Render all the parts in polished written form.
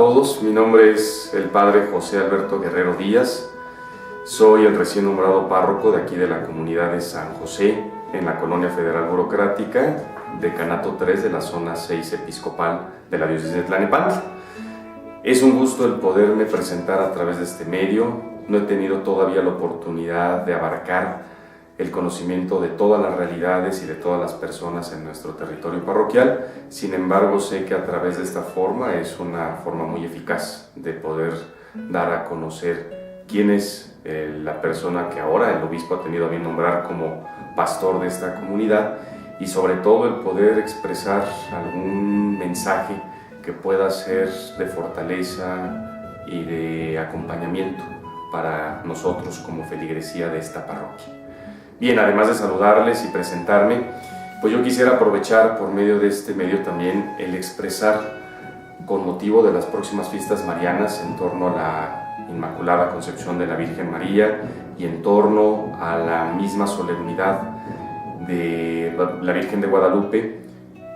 todos, mi nombre es el Padre José Alberto Guerrero Díaz. Soy el recién nombrado párroco de aquí de la comunidad de San José, en la Colonia Federal Burocrática, Decanato 3 de la zona 6 episcopal de la diócesis de Tlalnepantla. Es un gusto el poderme presentar a través de este medio. No he tenido todavía la oportunidad de abarcar el conocimiento de todas las realidades y de todas las personas en nuestro territorio parroquial. Sin embargo, sé que a través de esta forma es una forma muy eficaz de poder dar a conocer quién es la persona que ahora el obispo ha tenido a bien nombrar como pastor de esta comunidad, y sobre todo el poder expresar algún mensaje que pueda ser de fortaleza y de acompañamiento para nosotros como feligresía de esta parroquia. Bien, además de saludarles y presentarme, pues yo quisiera aprovechar por medio de este medio también el expresar, con motivo de las próximas fiestas marianas en torno a la Inmaculada Concepción de la Virgen María y en torno a la misma solemnidad de la Virgen de Guadalupe,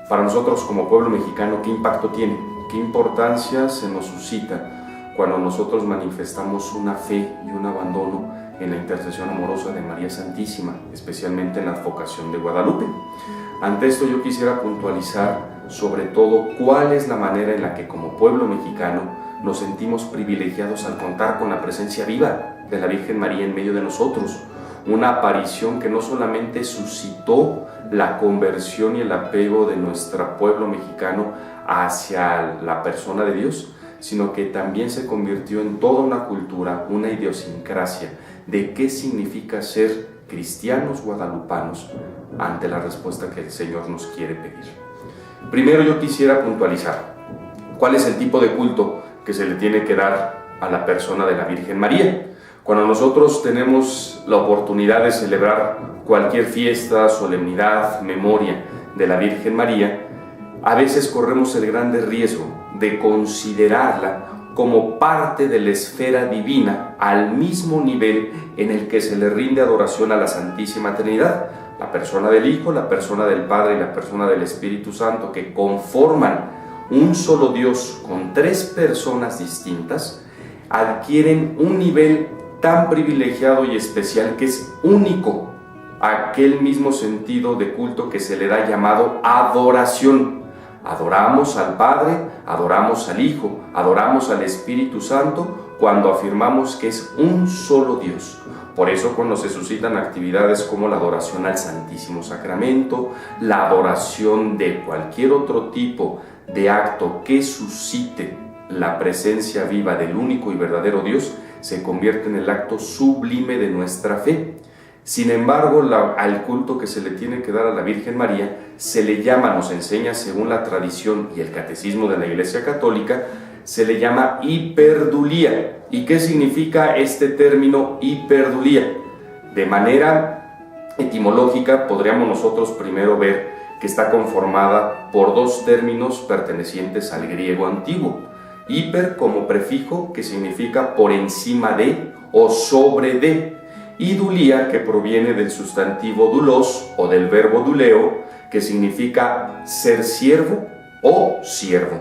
para nosotros como pueblo mexicano, ¿qué impacto tiene? ¿Qué importancia se nos suscita cuando nosotros manifestamos una fe y un abandono en la intercesión amorosa de María Santísima, especialmente en la advocación de Guadalupe? Ante esto yo quisiera puntualizar sobre todo cuál es la manera en la que como pueblo mexicano nos sentimos privilegiados al contar con la presencia viva de la Virgen María en medio de nosotros, una aparición que no solamente suscitó la conversión y el apego de nuestro pueblo mexicano hacia la persona de Dios, sino que también se convirtió en toda una cultura, una idiosincrasia de qué significa ser cristianos guadalupanos ante la respuesta que el Señor nos quiere pedir. Primero yo quisiera puntualizar cuál es el tipo de culto que se le tiene que dar a la persona de la Virgen María. Cuando nosotros tenemos la oportunidad de celebrar cualquier fiesta, solemnidad, memoria de la Virgen María, a veces corremos el grande riesgo de considerarla como parte de la esfera divina, al mismo nivel en el que se le rinde adoración a la Santísima Trinidad, la persona del Hijo, la persona del Padre y la persona del Espíritu Santo, que conforman un solo Dios con tres personas distintas, adquieren un nivel tan privilegiado y especial que es único a aquel mismo sentido de culto que se le da llamado adoración. Adoramos al Padre, adoramos al Hijo, adoramos al Espíritu Santo cuando afirmamos que es un solo Dios. Por eso cuando se suscitan actividades como la adoración al Santísimo Sacramento, la adoración de cualquier otro tipo de acto que suscite la presencia viva del único y verdadero Dios, se convierte en el acto sublime de nuestra fe. Sin embargo, al culto que se le tiene que dar a la Virgen María se le llama, nos enseña según la tradición y el catecismo de la Iglesia Católica, se le llama hiperdulía. ¿Y qué significa este término hiperdulía? De manera etimológica podríamos nosotros primero ver que está conformada por dos términos pertenecientes al griego antiguo. Hiper como prefijo, que significa por encima de o sobre de, y dulía, que proviene del sustantivo dulos o del verbo duleo, que significa ser siervo o siervo.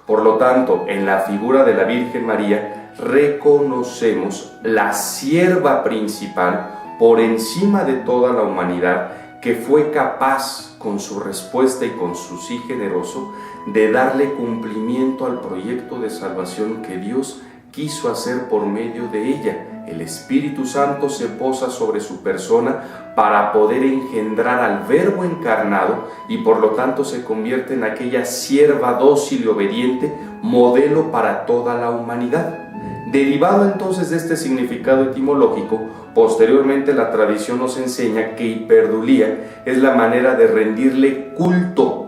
Por lo tanto, en la figura de la Virgen María reconocemos la sierva principal por encima de toda la humanidad, que fue capaz con su respuesta y con su sí generoso de darle cumplimiento al proyecto de salvación que Dios quiso hacer por medio de ella. El Espíritu Santo se posa sobre su persona para poder engendrar al Verbo encarnado y por lo tanto se convierte en aquella sierva dócil y obediente, modelo para toda la humanidad. Derivado entonces de este significado etimológico, posteriormente la tradición nos enseña que hiperdulía es la manera de rendirle culto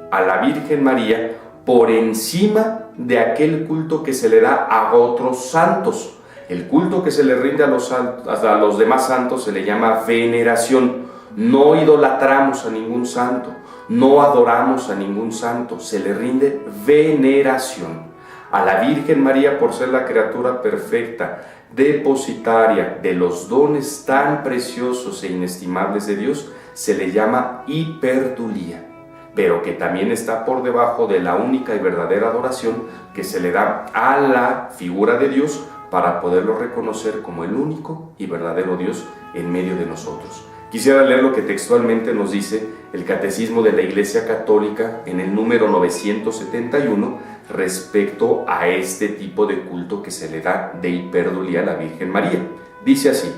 a la Virgen María por encima de aquel culto que se le da a otros santos. El culto que se le rinde a los demás santos se le llama veneración. No idolatramos a ningún santo, no adoramos a ningún santo, se le rinde veneración. A la Virgen María, por ser la criatura perfecta, depositaria de los dones tan preciosos e inestimables de Dios, se le llama hiperdulía. pero que también está por debajo de la única y verdadera adoración que se le da a la figura de Dios para poderlo reconocer como el único y verdadero Dios en medio de nosotros. Quisiera leer lo que textualmente nos dice el Catecismo de la Iglesia Católica en el número 971 respecto a este tipo de culto que se le da de hipérdulia a la Virgen María. Dice así: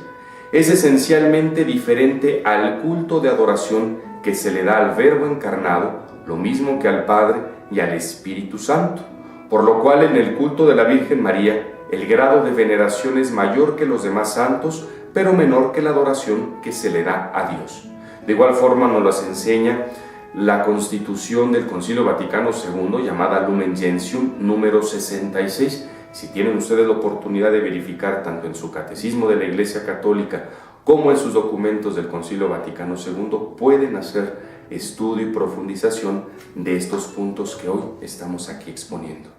es esencialmente diferente al culto de adoración que se le da al Verbo encarnado, lo mismo que al Padre y al Espíritu Santo, por lo cual en el culto de la Virgen María el grado de veneración es mayor que los demás santos, pero menor que la adoración que se le da a Dios. De igual forma nos las enseña la Constitución del Concilio Vaticano II, llamada Lumen Gentium, número 66. Si tienen ustedes la oportunidad de verificar tanto en su Catecismo de la Iglesia Católica como en sus documentos del Concilio Vaticano II, pueden hacer estudio y profundización de estos puntos que hoy estamos aquí exponiendo.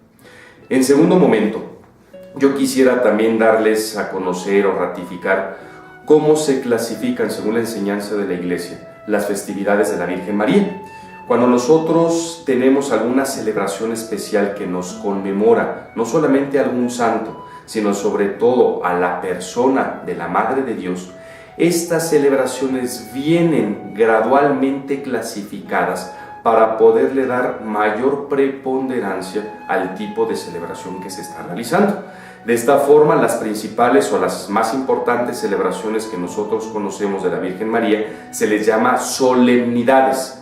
En segundo momento, yo quisiera también darles a conocer o ratificar cómo se clasifican, según la enseñanza de la Iglesia, las festividades de la Virgen María. Cuando nosotros tenemos alguna celebración especial que nos conmemora no solamente a algún santo, sino sobre todo a la persona de la Madre de Dios, estas celebraciones vienen gradualmente clasificadas para poderle dar mayor preponderancia al tipo de celebración que se está realizando. De esta forma, las principales o las más importantes celebraciones que nosotros conocemos de la Virgen María se les llama solemnidades.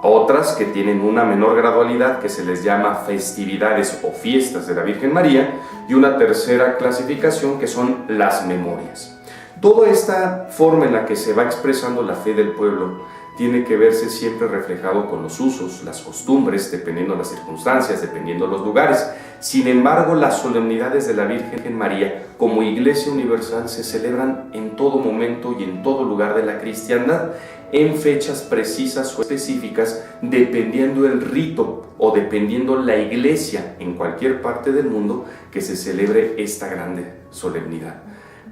Otras que tienen una menor gradualidad que se les llama festividades o fiestas de la Virgen María, y una tercera clasificación que son las memorias. Toda esta forma en la que se va expresando la fe del pueblo tiene que verse siempre reflejado con los usos, las costumbres, dependiendo de las circunstancias, dependiendo de los lugares. Sin embargo, las solemnidades de la Virgen María como Iglesia Universal se celebran en todo momento y en todo lugar de la cristiandad, en fechas precisas o específicas, dependiendo el rito o dependiendo la iglesia en cualquier parte del mundo que se celebre esta grande solemnidad.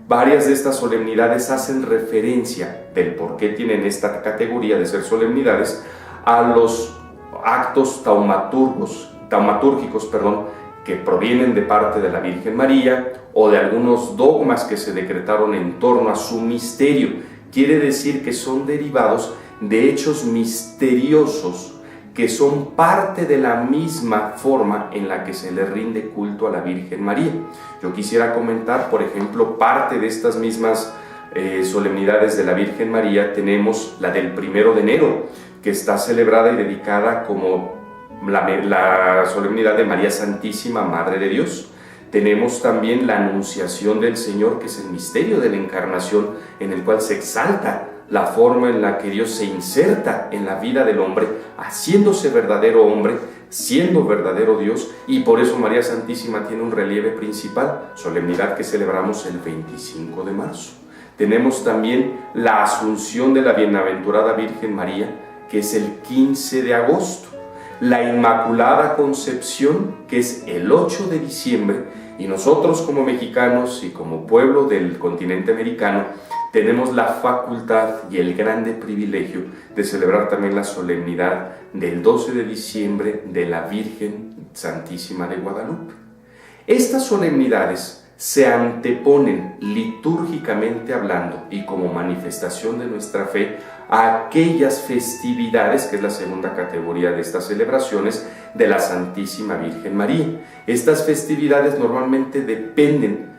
Varias de estas solemnidades hacen referencia del por qué tienen esta categoría de ser solemnidades a los actos taumatúrgicos, que provienen de parte de la Virgen María o de algunos dogmas que se decretaron en torno a su misterio. Quiere decir que son derivados de hechos misteriosos que son parte de la misma forma en la que se le rinde culto a la Virgen María. Yo quisiera comentar, por ejemplo, parte de estas mismas solemnidades de la Virgen María. Tenemos la del 1 de enero, que está celebrada y dedicada como la solemnidad de María Santísima, Madre de Dios. Tenemos también la Anunciación del Señor, que es el misterio de la Encarnación, en el cual se exalta la forma en la que Dios se inserta en la vida del hombre, haciéndose verdadero hombre, siendo verdadero Dios, y por eso María Santísima tiene un relieve principal, solemnidad que celebramos el 25 de marzo. Tenemos también la Asunción de la Bienaventurada Virgen María, que es el 15 de agosto, la Inmaculada Concepción, que es el 8 de diciembre, y nosotros como mexicanos y como pueblo del continente americano tenemos la facultad y el grande privilegio de celebrar también la solemnidad del 12 de diciembre de la Virgen Santísima de Guadalupe. Estas solemnidades se anteponen litúrgicamente hablando y como manifestación de nuestra fe a aquellas festividades, que es la segunda categoría de estas celebraciones, de la Santísima Virgen María. Estas festividades normalmente dependen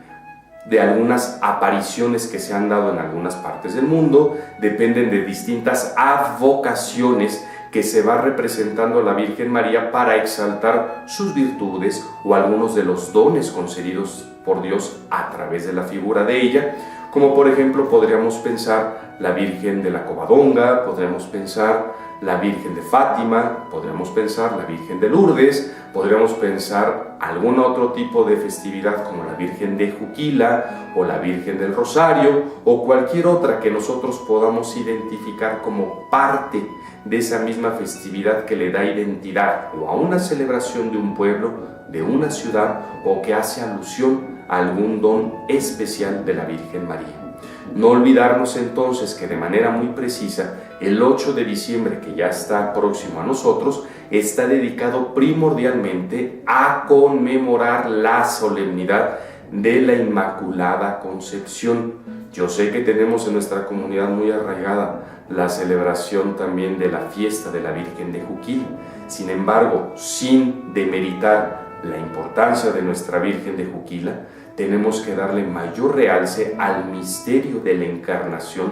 de algunas apariciones que se han dado en algunas partes del mundo, dependen de distintas advocaciones que se va representando a la Virgen María para exaltar sus virtudes o algunos de los dones concedidos por Dios a través de la figura de ella, como por ejemplo podríamos pensar la Virgen de la Covadonga, podríamos pensar la Virgen de Fátima, podríamos pensar la Virgen de Lourdes, podríamos pensar algún otro tipo de festividad como la Virgen de Juquila o la Virgen del Rosario o cualquier otra que nosotros podamos identificar como parte de esa misma festividad que le da identidad o a una celebración de un pueblo, de una ciudad, o que hace alusión a algún don especial de la Virgen María. No olvidarnos entonces que de manera muy precisa, el 8 de diciembre, que ya está próximo a nosotros, está dedicado primordialmente a conmemorar la solemnidad de la Inmaculada Concepción. Yo sé que tenemos en nuestra comunidad muy arraigada la celebración también de la fiesta de la Virgen de Juquila. Sin embargo, sin demeritar la importancia de nuestra Virgen de Juquila, tenemos que darle mayor realce al misterio de la encarnación,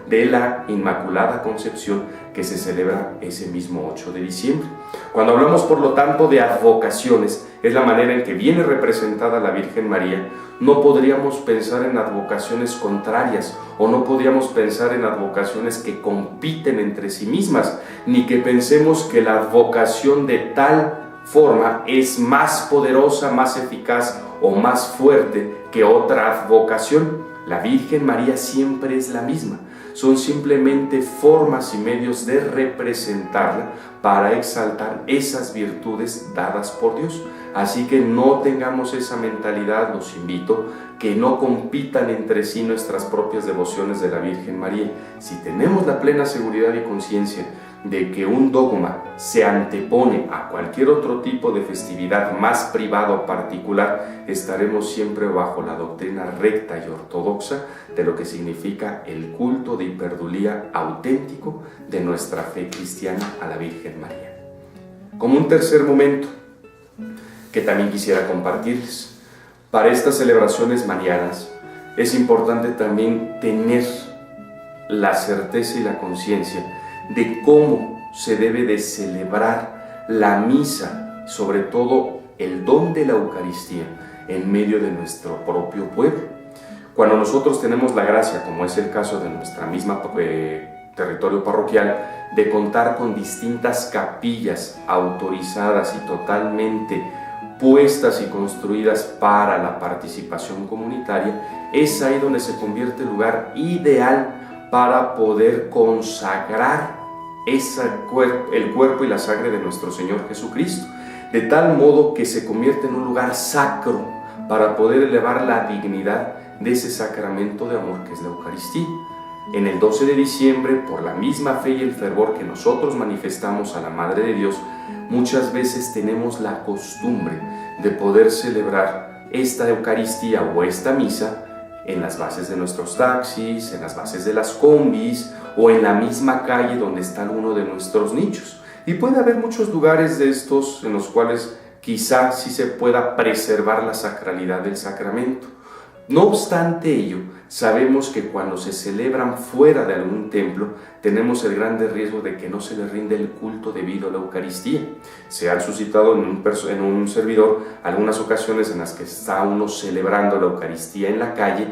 de la Inmaculada Concepción, que se celebra ese mismo 8 de diciembre. Cuando hablamos, por lo tanto, de advocaciones, es la manera en que viene representada la Virgen María. No podríamos pensar en advocaciones contrarias, o no podríamos pensar en advocaciones que compiten entre sí mismas, ni que pensemos que la advocación de tal forma es más poderosa, más eficaz o más fuerte que otra advocación. La Virgen María siempre es la misma. Son simplemente formas y medios de representarla para exaltar esas virtudes dadas por Dios. Así que no tengamos esa mentalidad, los invito, que no compitan entre sí nuestras propias devociones de la Virgen María. Si tenemos la plena seguridad y conciencia de que un dogma se antepone a cualquier otro tipo de festividad más privada o particular, estaremos siempre bajo la doctrina recta y ortodoxa de lo que significa el culto de hiperdulía auténtico de nuestra fe cristiana a la Virgen María. Como un tercer momento que también quisiera compartirles, para estas celebraciones marianas es importante también tener la certeza y la conciencia de cómo se debe de celebrar la misa, sobre todo el don de la Eucaristía, en medio de nuestro propio pueblo. Cuando nosotros tenemos la gracia, como es el caso de nuestra misma territorio parroquial, de contar con distintas capillas autorizadas y totalmente puestas y construidas para la participación comunitaria, es ahí donde se convierte el lugar ideal para poder consagrar el cuerpo y la sangre de nuestro Señor Jesucristo, de tal modo que se convierte en un lugar sacro para poder elevar la dignidad de ese sacramento de amor que es la Eucaristía. En el 12 de diciembre, por la misma fe y el fervor que nosotros manifestamos a la Madre de Dios, muchas veces tenemos la costumbre de poder celebrar esta Eucaristía o esta misa en las bases de nuestros taxis, en las bases de las combis o en la misma calle donde está alguno de nuestros nichos. Y puede haber muchos lugares de estos en los cuales quizá sí se pueda preservar la sacralidad del sacramento. No obstante ello, sabemos que cuando se celebran fuera de algún templo, tenemos el grande riesgo de que no se le rinde el culto debido a la Eucaristía. Se han suscitado en un servidor algunas ocasiones en las que está uno celebrando la Eucaristía en la calle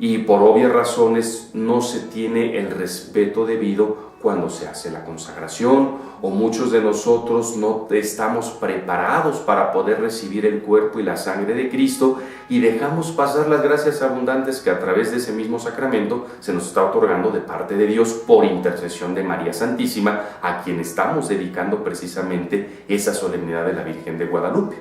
y por obvias razones no se tiene el respeto debido cuando se hace la consagración, o muchos de nosotros no estamos preparados para poder recibir el cuerpo y la sangre de Cristo y dejamos pasar las gracias abundantes que a través de ese mismo sacramento se nos está otorgando de parte de Dios por intercesión de María Santísima, a quien estamos dedicando precisamente esa solemnidad de la Virgen de Guadalupe.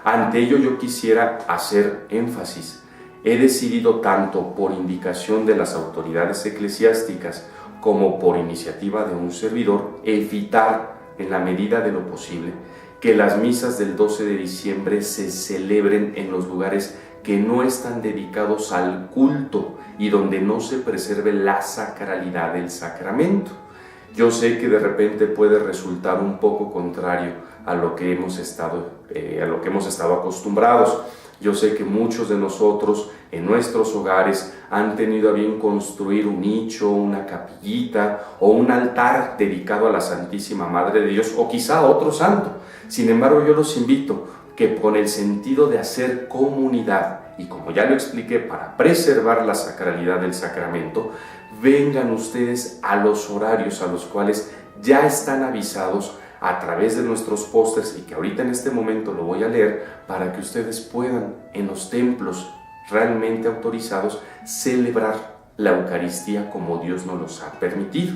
Ante ello yo quisiera hacer énfasis. He decidido, tanto por indicación de las autoridades eclesiásticas como por iniciativa de un servidor, evitar en la medida de lo posible que las misas del 12 de diciembre se celebren en los lugares que no están dedicados al culto y donde no se preserve la sacralidad del sacramento. Yo sé que de repente puede resultar un poco contrario a lo que hemos estado acostumbrados. Yo sé que muchos de nosotros en nuestros hogares han tenido a bien construir un nicho, una capillita o un altar dedicado a la Santísima Madre de Dios o quizá a otro santo. Sin embargo, yo los invito que con el sentido de hacer comunidad y como ya lo expliqué, para preservar la sacralidad del sacramento, vengan ustedes a los horarios a los cuales ya están avisados a través de nuestros pósters y que ahorita en este momento lo voy a leer para que ustedes puedan en los templos realmente autorizados celebrar la Eucaristía como Dios nos los ha permitido.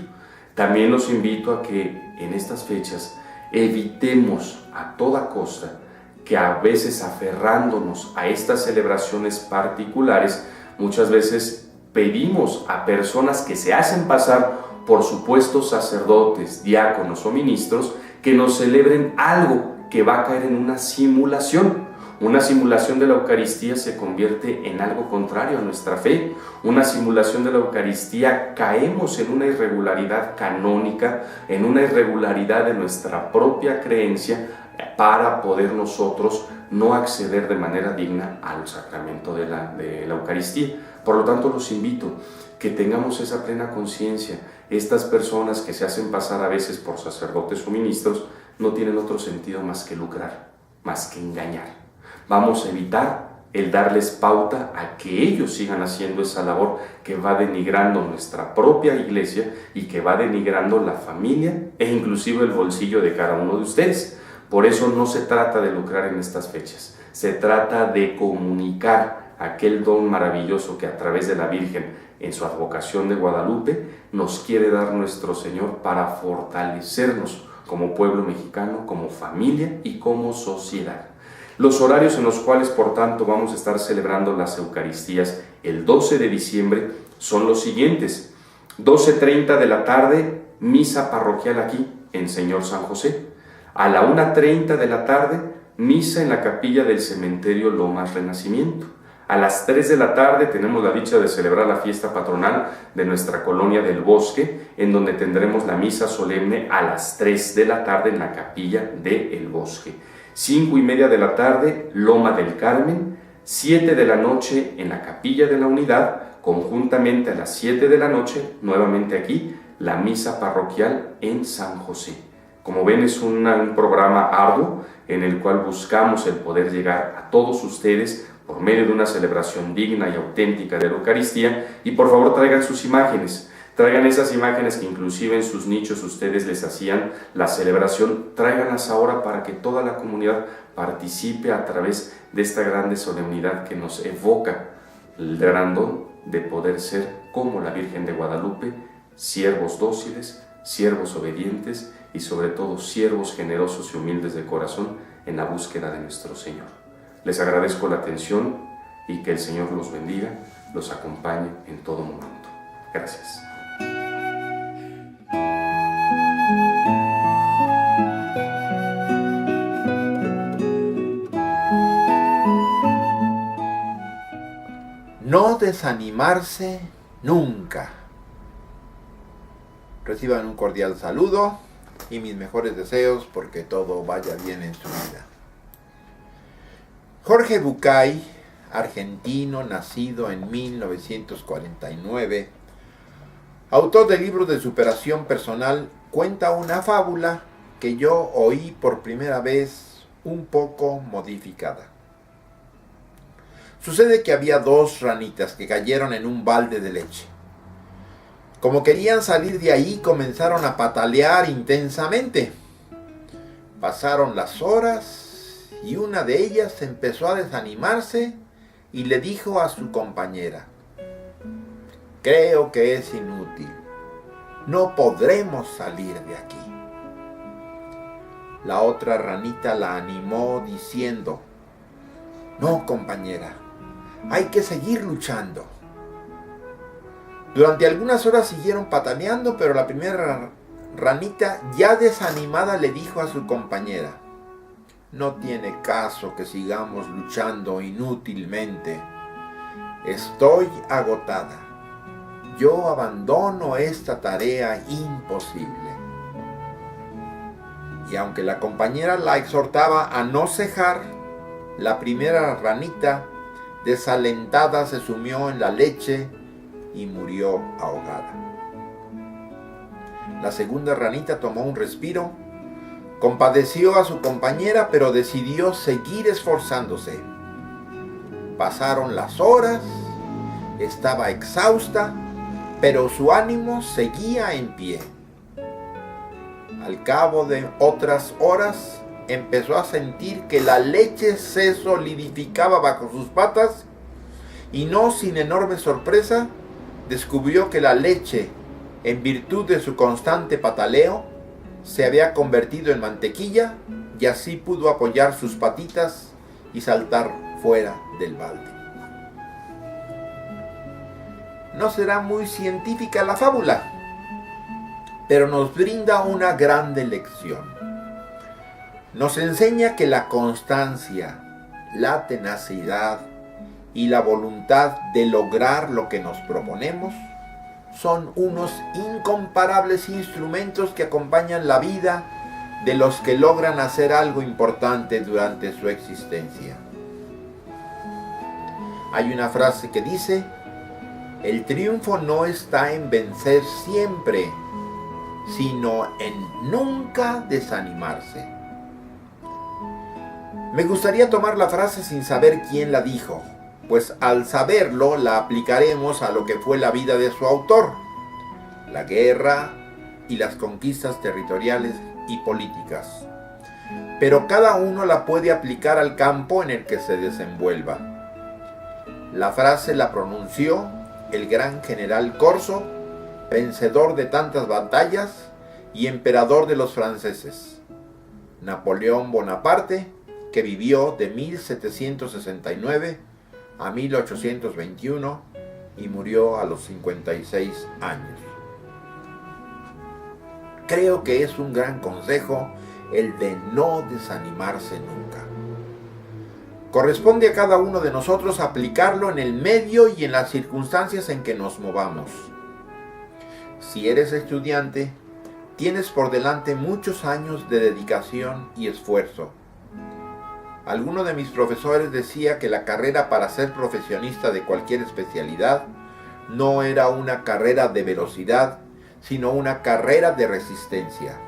También los invito a que en estas fechas evitemos a toda costa que a veces aferrándonos a estas celebraciones particulares muchas veces pedimos a personas que se hacen pasar por supuestos sacerdotes, diáconos o ministros que nos celebren algo que va a caer en una simulación. Una simulación de la Eucaristía se convierte en algo contrario a nuestra fe. Una simulación de la Eucaristía caemos en una irregularidad canónica, en una irregularidad de nuestra propia creencia para poder nosotros no acceder de manera digna al sacramento de la Eucaristía. Por lo tanto, los invito que tengamos esa plena conciencia. Estas personas que se hacen pasar a veces por sacerdotes o ministros no tienen otro sentido más que lucrar, más que engañar. Vamos a evitar el darles pauta a que ellos sigan haciendo esa labor que va denigrando nuestra propia iglesia y que va denigrando la familia e inclusive el bolsillo de cada uno de ustedes. Por eso no se trata de lucrar en estas fechas, se trata de comunicar aquel don maravilloso que a través de la Virgen en su advocación de Guadalupe nos quiere dar nuestro Señor para fortalecernos como pueblo mexicano, como familia y como sociedad. Los horarios en los cuales, por tanto, vamos a estar celebrando las Eucaristías el 12 de diciembre son los siguientes: 12:30 de la tarde, misa parroquial aquí en Señor San José. A la 1:30 de la tarde, misa en la capilla del cementerio Lomas Renacimiento. A las 3 de la tarde tenemos la dicha de celebrar la fiesta patronal de nuestra colonia del Bosque, en donde tendremos la misa solemne a las 3 de la tarde en la capilla del Bosque. 5:30 de la tarde, Loma del Carmen. 7 de la noche en la Capilla de la Unidad. Conjuntamente a las 7 de la noche, nuevamente aquí, la misa parroquial en San José. Como ven, es un programa arduo en el cual buscamos el poder llegar a todos ustedes por medio de una celebración digna y auténtica de la Eucaristía. Y por favor traigan sus imágenes. Traigan esas imágenes que inclusive en sus nichos ustedes les hacían la celebración, tráiganlas ahora para que toda la comunidad participe a través de esta grande solemnidad que nos evoca el gran don de poder ser como la Virgen de Guadalupe, siervos dóciles, siervos obedientes y sobre todo siervos generosos y humildes de corazón en la búsqueda de nuestro Señor. Les agradezco la atención y que el Señor los bendiga, los acompañe en todo momento. Gracias. No desanimarse nunca. Reciban un cordial saludo y mis mejores deseos porque todo vaya bien en su vida. Jorge Bucay, argentino, nacido en 1949, autor de libros de superación personal, cuenta una fábula que yo oí por primera vez un poco modificada. Sucede que había 2 ranitas que cayeron en un balde de leche. Como querían salir de ahí, comenzaron a patalear intensamente. Pasaron las horas y una de ellas empezó a desanimarse y le dijo a su compañera: «Creo que es inútil. No podremos salir de aquí». La otra ranita la animó diciendo: «No, compañera, hay que seguir luchando». Durante algunas horas siguieron pataleando, pero la primera ranita, ya desanimada, le dijo a su compañera: «No tiene caso que sigamos luchando inútilmente. Estoy agotada. Yo abandono esta tarea imposible». Y aunque la compañera la exhortaba a no cejar, la primera ranita, desalentada, se sumió en la leche y murió ahogada. La segunda ranita tomó un respiro, compadeció a su compañera, pero decidió seguir esforzándose. Pasaron las horas, estaba exhausta, pero su ánimo seguía en pie. Al cabo de otras horas, empezó a sentir que la leche se solidificaba bajo sus patas y no sin enorme sorpresa, descubrió que la leche, en virtud de su constante pataleo, se había convertido en mantequilla y así pudo apoyar sus patitas y saltar fuera del balde. No será muy científica la fábula, pero nos brinda una grande lección. Nos enseña que la constancia, la tenacidad y la voluntad de lograr lo que nos proponemos son unos incomparables instrumentos que acompañan la vida de los que logran hacer algo importante durante su existencia. Hay una frase que dice: el triunfo no está en vencer siempre, sino en nunca desanimarse. Me gustaría tomar la frase sin saber quién la dijo, pues al saberlo la aplicaremos a lo que fue la vida de su autor, la guerra y las conquistas territoriales y políticas. Pero cada uno la puede aplicar al campo en el que se desenvuelva. La frase la pronunció el gran general Corso, vencedor de tantas batallas y emperador de los franceses, Napoleón Bonaparte, que vivió de 1769 a 1821 y murió a los 56 años. Creo que es un gran consejo el de no desanimarse nunca. Corresponde a cada uno de nosotros aplicarlo en el medio y en las circunstancias en que nos movamos. Si eres estudiante, tienes por delante muchos años de dedicación y esfuerzo. Alguno de mis profesores decía que la carrera para ser profesionista de cualquier especialidad no era una carrera de velocidad, sino una carrera de resistencia.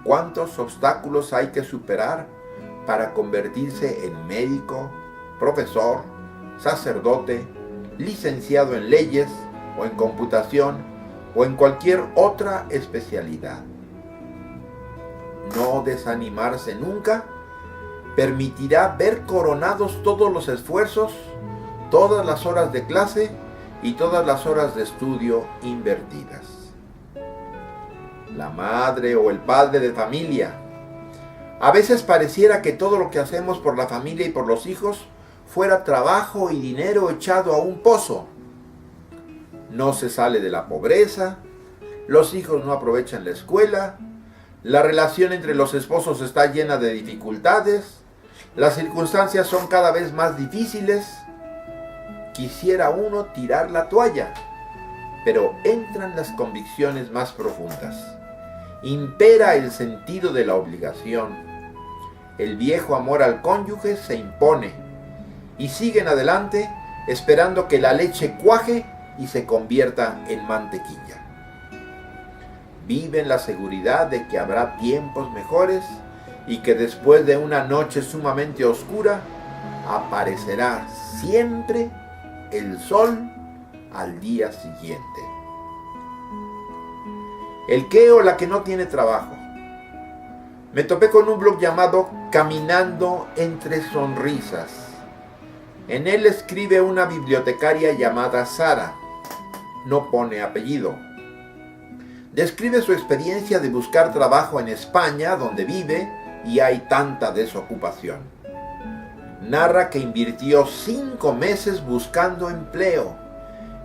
¿Cuántos obstáculos hay que superar para convertirse en médico, profesor, sacerdote, licenciado en leyes o en computación o en cualquier otra especialidad? No desanimarse nunca permitirá ver coronados todos los esfuerzos, todas las horas de clase y todas las horas de estudio invertidas. La madre o el padre de familia. A veces pareciera que todo lo que hacemos por la familia y por los hijos fuera trabajo y dinero echado a un pozo. No se sale de la pobreza, los hijos no aprovechan la escuela, la relación entre los esposos está llena de dificultades, las circunstancias son cada vez más difíciles. Quisiera uno tirar la toalla, pero entran las convicciones más profundas. Impera el sentido de la obligación. El viejo amor al cónyuge se impone y siguen adelante esperando que la leche cuaje y se convierta en mantequilla. Viven la seguridad de que habrá tiempos mejores y que después de una noche sumamente oscura aparecerá siempre el sol al día siguiente. El que o la que no tiene trabajo. Me topé con un blog llamado Caminando entre Sonrisas. En él escribe una bibliotecaria llamada Sara. No pone apellido. Describe su experiencia de buscar trabajo en España, donde vive, y hay tanta desocupación. Narra que invirtió 5 meses buscando empleo,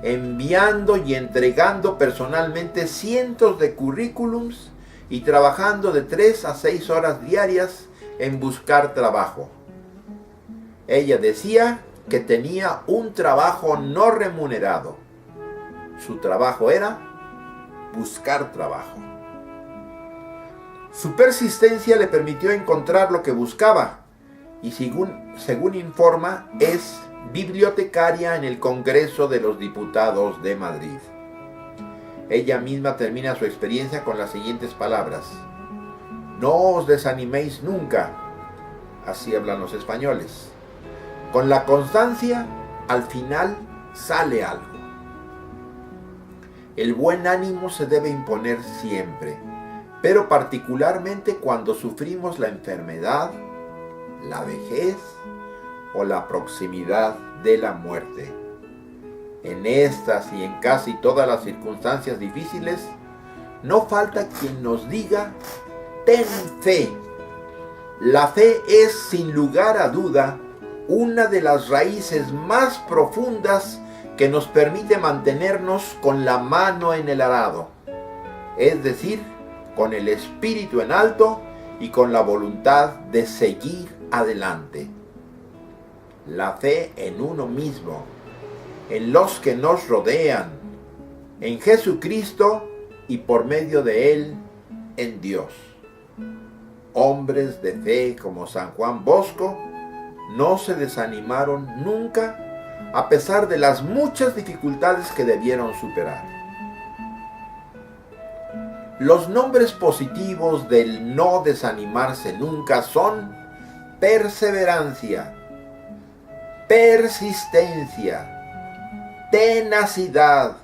enviando y entregando personalmente cientos de currículums y trabajando de 3 a 6 horas diarias en buscar trabajo. Ella decía que tenía un trabajo no remunerado. Su trabajo era buscar trabajo. Su persistencia le permitió encontrar lo que buscaba y según informa, es bibliotecaria en el Congreso de los Diputados de Madrid. Ella misma termina su experiencia con las siguientes palabras: no os desaniméis nunca, así hablan los españoles. Con la constancia, al final sale algo. El buen ánimo se debe imponer siempre, pero particularmente cuando sufrimos la enfermedad, la vejez o la proximidad de la muerte. En estas y en casi todas las circunstancias difíciles, no falta quien nos diga: ten fe. La fe es, sin lugar a duda, una de las raíces más profundas que nos permite mantenernos con la mano en el arado, es decir, con el espíritu en alto y con la voluntad de seguir adelante. La fe en uno mismo, en los que nos rodean, en Jesucristo y por medio de Él, en Dios. Hombres de fe como San Juan Bosco no se desanimaron nunca a pesar de las muchas dificultades que debieron superar. Los nombres positivos del no desanimarse nunca son perseverancia, persistencia, tenacidad,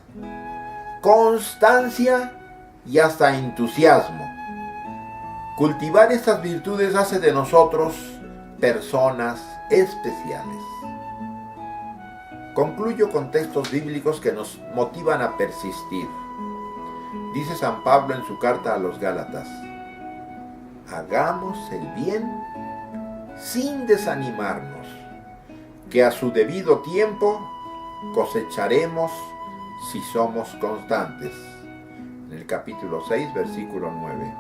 constancia y hasta entusiasmo. Cultivar estas virtudes hace de nosotros personas especiales. Concluyo con textos bíblicos que nos motivan a persistir. Dice San Pablo en su carta a los Gálatas: hagamos el bien sin desanimarnos, que a su debido tiempo cosecharemos si somos constantes. En el capítulo 6, versículo 9.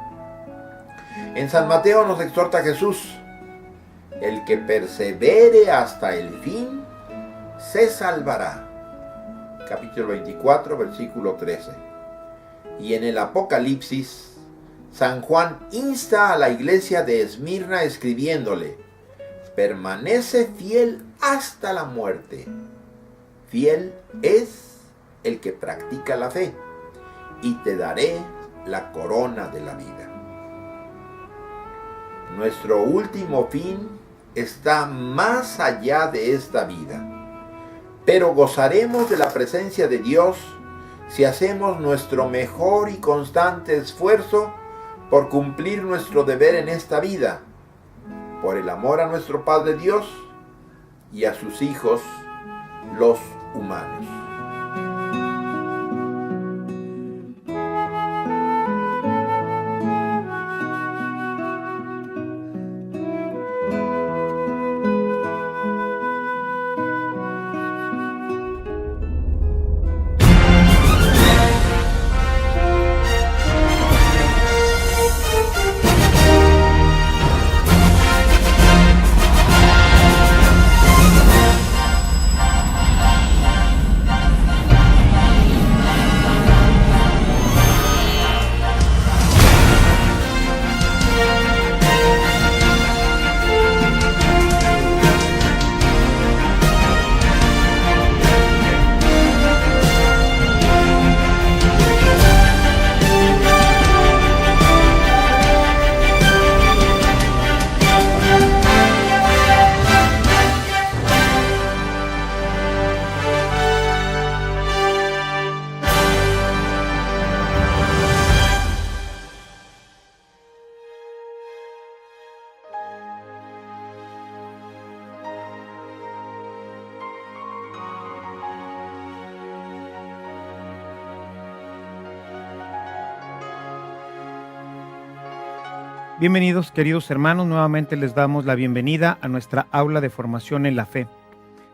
En San Mateo nos exhorta Jesús: el que persevere hasta el fin se salvará. Capítulo 24, versículo 13. Y en el Apocalipsis, San Juan insta a la iglesia de Esmirna escribiéndole: permanece fiel hasta la muerte. Fiel es el que practica la fe, y te daré la corona de la vida. Nuestro último fin está más allá de esta vida, pero gozaremos de la presencia de Dios si hacemos nuestro mejor y constante esfuerzo por cumplir nuestro deber en esta vida, por el amor a nuestro Padre Dios y a sus hijos, los humanos. Bienvenidos, queridos hermanos, nuevamente les damos la bienvenida a nuestra aula de formación en la fe.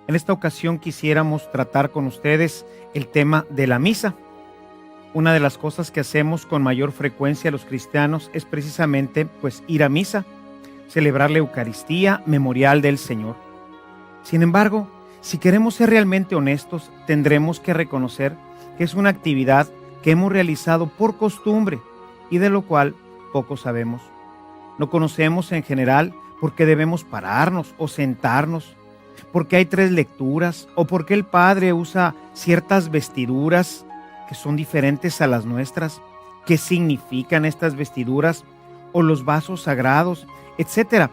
En esta ocasión quisiéramos tratar con ustedes el tema de la misa. Una de las cosas que hacemos con mayor frecuencia los cristianos es precisamente ir a misa, celebrar la Eucaristía, memorial del Señor. Sin embargo, si queremos ser realmente honestos, tendremos que reconocer que es una actividad que hemos realizado por costumbre y de lo cual poco sabemos. No conocemos en general por qué debemos pararnos o sentarnos, por qué hay 3 lecturas o por qué el Padre usa ciertas vestiduras que son diferentes a las nuestras, qué significan estas vestiduras o los vasos sagrados, etc.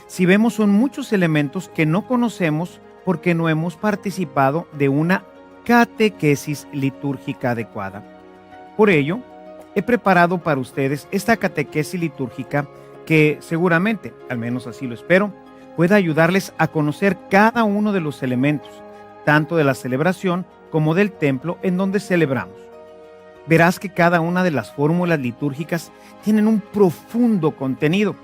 Si vemos, son muchos elementos que no conocemos porque no hemos participado de una catequesis litúrgica adecuada. Por ello, he preparado para ustedes esta catequesis litúrgica que seguramente, al menos así lo espero, pueda ayudarles a conocer cada uno de los elementos, tanto de la celebración como del templo en donde celebramos. Verás que cada una de las fórmulas litúrgicas tienen un profundo contenido,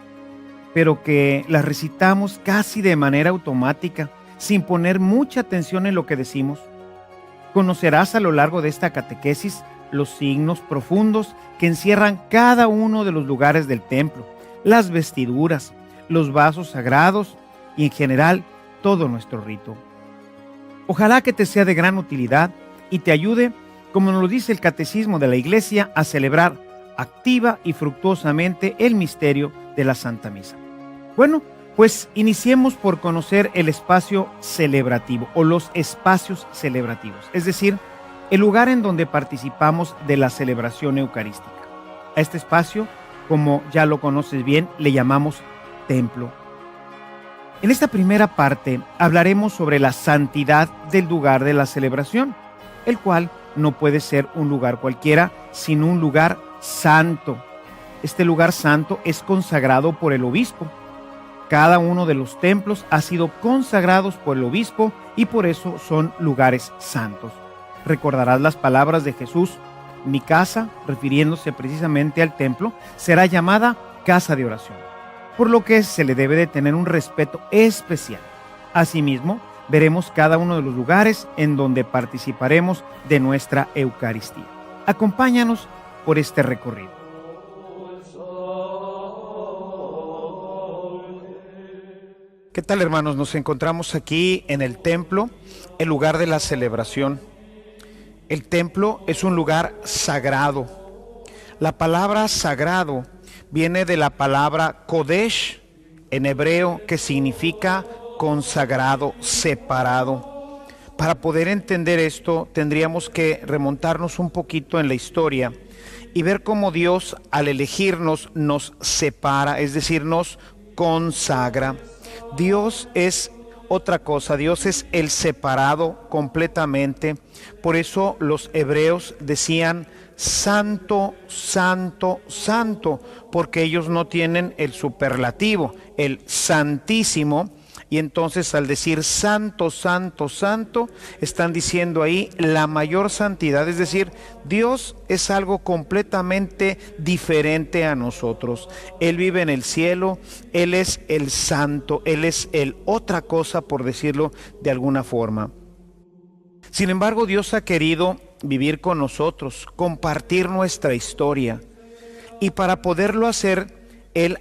pero que las recitamos casi de manera automática, sin poner mucha atención en lo que decimos. Conocerás a lo largo de esta catequesis los signos profundos que encierran cada uno de los lugares del templo, las vestiduras, los vasos sagrados y en general todo nuestro rito. Ojalá que te sea de gran utilidad y te ayude, como nos lo dice el Catecismo de la Iglesia, a celebrar activa y fructuosamente el misterio de la Santa Misa. Bueno, pues iniciemos por conocer el espacio celebrativo o los espacios celebrativos, es decir, el lugar en donde participamos de la celebración eucarística. A este espacio, como ya lo conoces bien, le llamamos templo. En esta primera parte hablaremos sobre la santidad del lugar de la celebración, el cual no puede ser un lugar cualquiera, sino un lugar santo. Este lugar santo es consagrado por el obispo. Cada uno de los templos ha sido consagrados por el obispo y por eso son lugares santos. Recordarás las palabras de Jesús: mi casa, refiriéndose precisamente al templo, será llamada casa de oración, por lo que se le debe de tener un respeto especial. Asimismo, veremos cada uno de los lugares en donde participaremos de nuestra Eucaristía. Acompáñanos por este recorrido. ¿Qué tal, hermanos? Nos encontramos aquí en el templo, el lugar de la celebración. El templo es un lugar sagrado. La palabra sagrado viene de la palabra kodesh en hebreo, que significa consagrado, separado. Para poder entender esto, tendríamos que remontarnos un poquito en la historia y ver cómo Dios, al elegirnos, nos separa, es decir, nos consagra. Dios es otra cosa, Dios es el separado completamente. Por eso los hebreos decían santo, santo, santo, porque ellos no tienen el superlativo, el santísimo. Y entonces al decir santo, santo, santo, están diciendo ahí la mayor santidad, es decir, Dios es algo completamente diferente a nosotros. Él vive en el cielo, Él es el santo, Él es el otra cosa, por decirlo de alguna forma. Sin embargo, Dios ha querido vivir con nosotros, compartir nuestra historia. Y para poderlo hacer, Él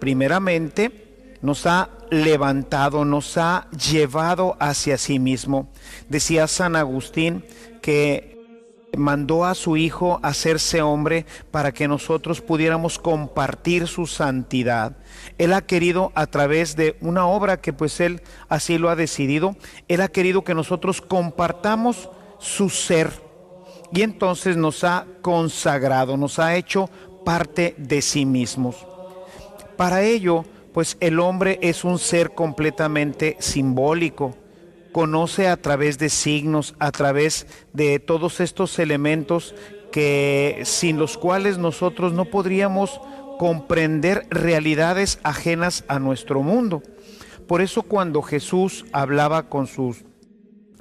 primeramente nos ha levantado, nos ha llevado hacia sí mismo. Decía San Agustín que mandó a su Hijo a hacerse hombre para que nosotros pudiéramos compartir su santidad. Él ha querido, a través de una obra que pues Él así lo ha decidido, Él ha querido que nosotros compartamos su ser. Y entonces nos ha consagrado, nos ha hecho parte de sí mismos. Para ello, pues el hombre es un ser completamente simbólico, conoce a través de signos, a través de todos estos elementos que sin los cuales nosotros no podríamos comprender realidades ajenas a nuestro mundo. Por eso cuando Jesús hablaba con sus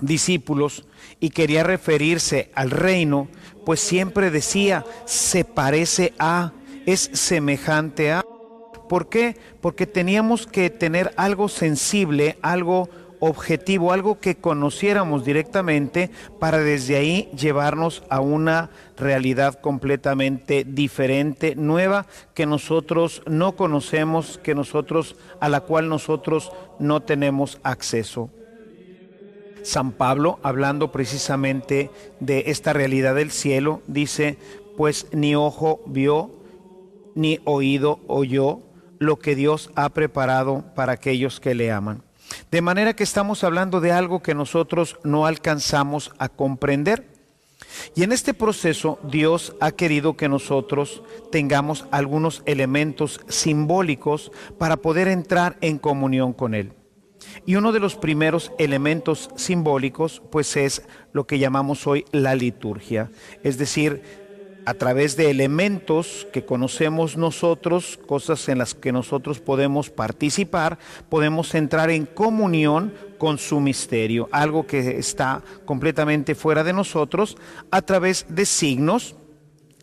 discípulos y quería referirse al reino, pues siempre decía, se parece a, es semejante a. ¿Por qué? Porque teníamos que tener algo sensible, algo objetivo, algo que conociéramos directamente para desde ahí llevarnos a una realidad completamente diferente, nueva, que nosotros no conocemos, a la cual nosotros no tenemos acceso. San Pablo, hablando precisamente de esta realidad del cielo, dice, pues ni ojo vio, ni oído oyó lo que Dios ha preparado para aquellos que le aman. De manera que estamos hablando de algo que nosotros no alcanzamos a comprender. Y en este proceso Dios ha querido que nosotros tengamos algunos elementos simbólicos para poder entrar en comunión con Él. Y uno de los primeros elementos simbólicos pues es lo que llamamos hoy la liturgia, es decir, a través de elementos que conocemos nosotros, cosas en las que nosotros podemos participar, podemos entrar en comunión con su misterio, algo que está completamente fuera de nosotros. A través de signos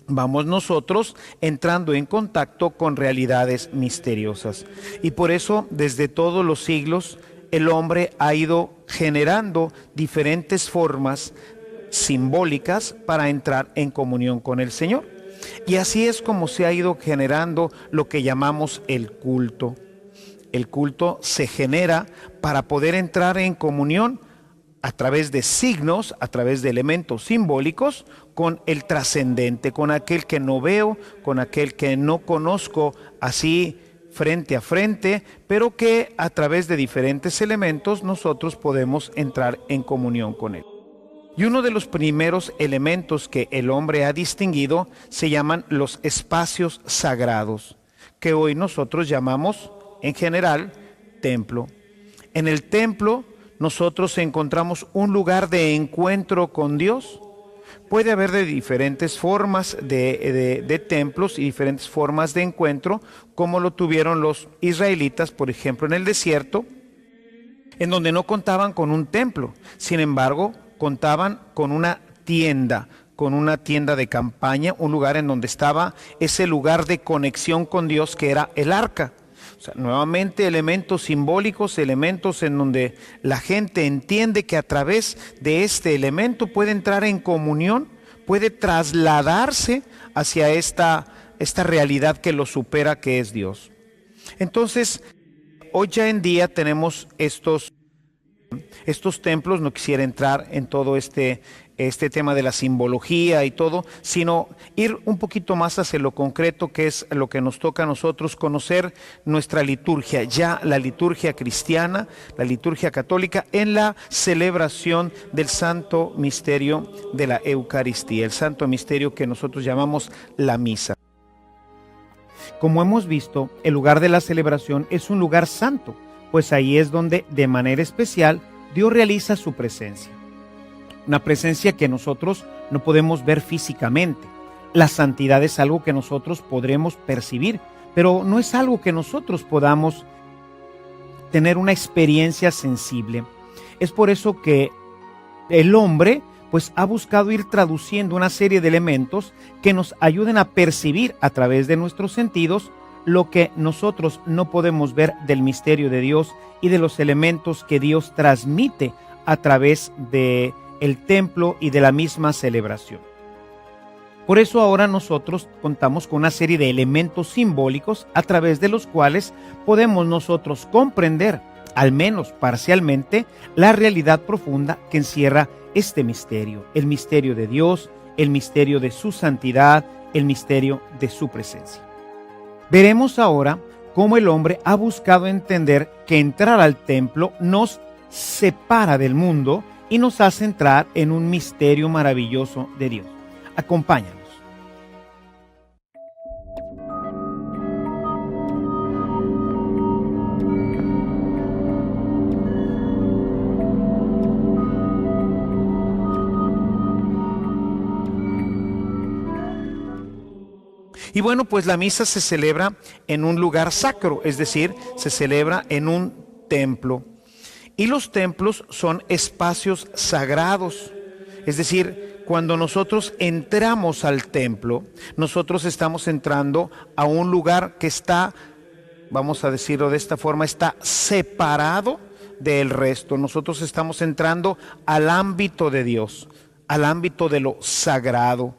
vamos nosotros entrando en contacto con realidades misteriosas. Y por eso, desde todos los siglos, el hombre ha ido generando diferentes formas simbólicas para entrar en comunión con el Señor. Y así es como se ha ido generando lo que llamamos el culto. El culto se genera para poder entrar en comunión a través de signos, a través de elementos simbólicos, con el trascendente, con aquel que no veo, con aquel que no conozco así frente a frente, pero que a través de diferentes elementos nosotros podemos entrar en comunión con él. Y uno de los primeros elementos que el hombre ha distinguido se llaman los espacios sagrados, que hoy nosotros llamamos en general templo. En el templo nosotros encontramos un lugar de encuentro con Dios. Puede haber de diferentes formas de templos y diferentes formas de encuentro, como lo tuvieron los israelitas, por ejemplo, en el desierto, en donde no contaban con un templo. Sin embargo, contaban con una tienda de campaña, un lugar en donde estaba ese lugar de conexión con Dios que era el arca. O sea, nuevamente elementos simbólicos, elementos en donde la gente entiende que a través de este elemento puede entrar en comunión, puede trasladarse hacia esta realidad que lo supera, que es Dios. Entonces, hoy ya en día tenemos estos templos. No quisiera entrar en todo este tema de la simbología y todo, sino ir un poquito más hacia lo concreto, que es lo que nos toca a nosotros, conocer nuestra liturgia, ya la liturgia cristiana, la liturgia católica, en la celebración del santo misterio de la Eucaristía, el santo misterio que nosotros llamamos la misa. Como hemos visto, el lugar de la celebración es un lugar santo, pues ahí es donde de manera especial Dios realiza su presencia. Una presencia que nosotros no podemos ver físicamente. La santidad es algo que nosotros podremos percibir, pero no es algo que nosotros podamos tener una experiencia sensible. Es por eso que el hombre pues ha buscado ir traduciendo una serie de elementos que nos ayuden a percibir a través de nuestros sentidos lo que nosotros no podemos ver del misterio de Dios y de los elementos que Dios transmite a través de el templo y de la misma celebración. Por eso ahora nosotros contamos con una serie de elementos simbólicos a través de los cuales podemos nosotros comprender, al menos parcialmente, la realidad profunda que encierra este misterio, el misterio de Dios, el misterio de su santidad, el misterio de su presencia. Veremos ahora cómo el hombre ha buscado entender que entrar al templo nos separa del mundo y nos hace entrar en un misterio maravilloso de Dios. Acompáñanos. Y bueno, pues la misa se celebra en un lugar sacro, es decir, se celebra en un templo. Y los templos son espacios sagrados, es decir, cuando nosotros entramos al templo, nosotros estamos entrando a un lugar que está, vamos a decirlo de esta forma, está separado del resto. Nosotros estamos entrando al ámbito de Dios, al ámbito de lo sagrado.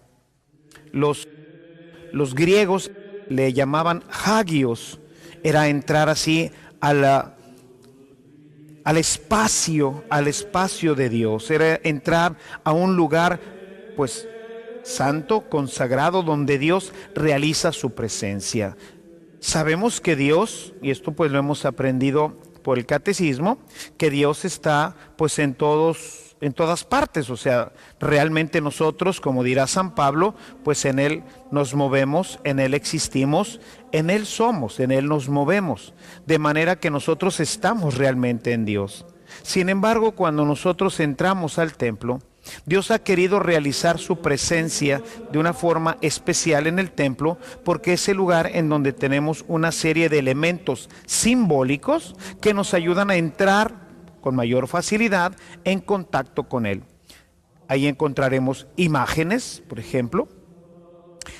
Los griegos le llamaban hagios, era entrar así al espacio de Dios, era entrar a un lugar pues santo, consagrado, donde Dios realiza su presencia. Sabemos que Dios, y esto pues lo hemos aprendido por el catecismo, que Dios está pues en todas partes. O sea, realmente nosotros, como dirá San Pablo, pues en Él nos movemos, en Él existimos, en Él somos, en Él nos movemos, de manera que nosotros estamos realmente en Dios. Sin embargo, cuando nosotros entramos al templo, Dios ha querido realizar su presencia de una forma especial en el templo, porque es el lugar en donde tenemos una serie de elementos simbólicos que nos ayudan a entrar con mayor facilidad en contacto con Él. Ahí encontraremos imágenes, por ejemplo,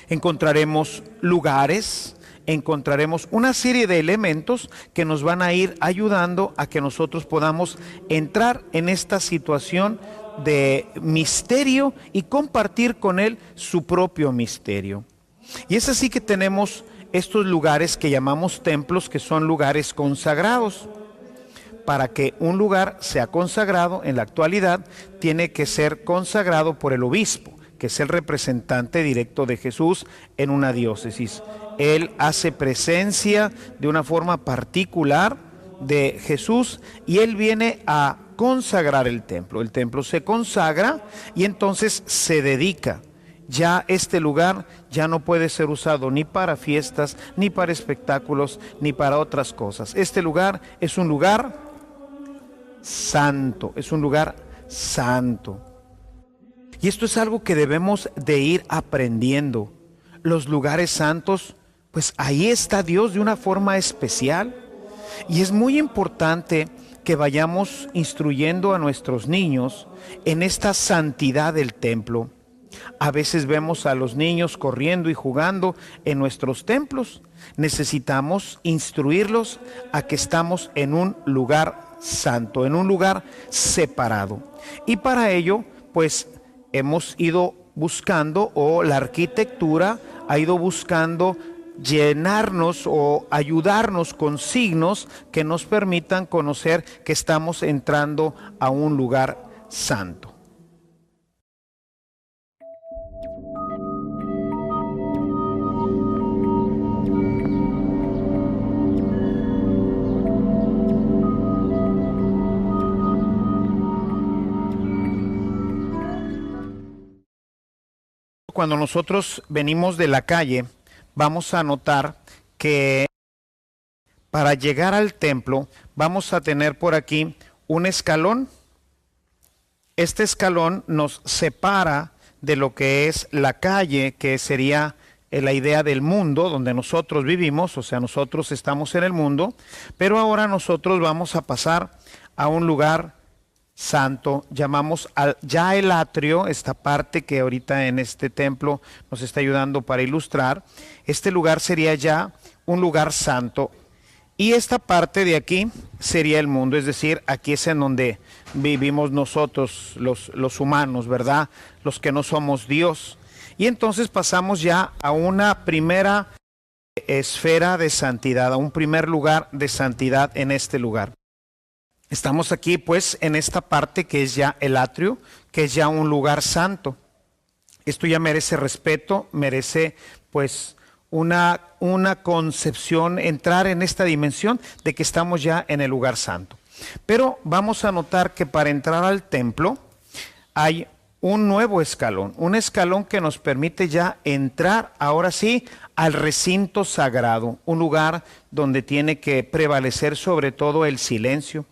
encontraremos lugares, encontraremos una serie de elementos que nos van a ir ayudando a que nosotros podamos entrar en esta situación de misterio y compartir con Él su propio misterio. Y es así que tenemos estos lugares que llamamos templos, que son lugares consagrados. Para que un lugar sea consagrado en la actualidad, tiene que ser consagrado por el obispo, que es el representante directo de Jesús en una diócesis. Él hace presencia de una forma particular de Jesús y él viene a consagrar el templo. El templo se consagra y entonces se dedica. Ya este lugar ya no puede ser usado ni para fiestas, ni para espectáculos, ni para otras cosas. Este lugar es un lugar santo, es un lugar santo. Y esto es algo que debemos de ir aprendiendo. Los lugares santos, pues ahí está Dios de una forma especial. Y es muy importante que vayamos instruyendo a nuestros niños en esta santidad del templo. A veces vemos a los niños corriendo y jugando en nuestros templos. Necesitamos instruirlos a que estamos en un lugar santo, en un lugar separado. Y para ello, pues hemos ido buscando, o la arquitectura ha ido buscando llenarnos o ayudarnos con signos que nos permitan conocer que estamos entrando a un lugar santo. Cuando nosotros venimos de la calle, vamos a notar que para llegar al templo vamos a tener por aquí un escalón. Este escalón nos separa de lo que es la calle, que sería la idea del mundo donde nosotros vivimos, o sea, nosotros estamos en el mundo, pero ahora nosotros vamos a pasar a un lugar santo. Llamamos ya el atrio, esta parte que ahorita en este templo nos está ayudando para ilustrar. Este lugar sería ya un lugar santo y esta parte de aquí sería el mundo, es decir, aquí es en donde vivimos nosotros los humanos, ¿verdad? Los que no somos Dios. Y entonces pasamos ya a una primera esfera de santidad, a un primer lugar de santidad en este lugar. Estamos aquí pues en esta parte que es ya el atrio, que es ya un lugar santo. Esto ya merece respeto, merece pues una concepción, entrar en esta dimensión de que estamos ya en el lugar santo. Pero vamos a notar que para entrar al templo hay un nuevo escalón, un escalón que nos permite ya entrar ahora sí al recinto sagrado, un lugar donde tiene que prevalecer sobre todo el silencio.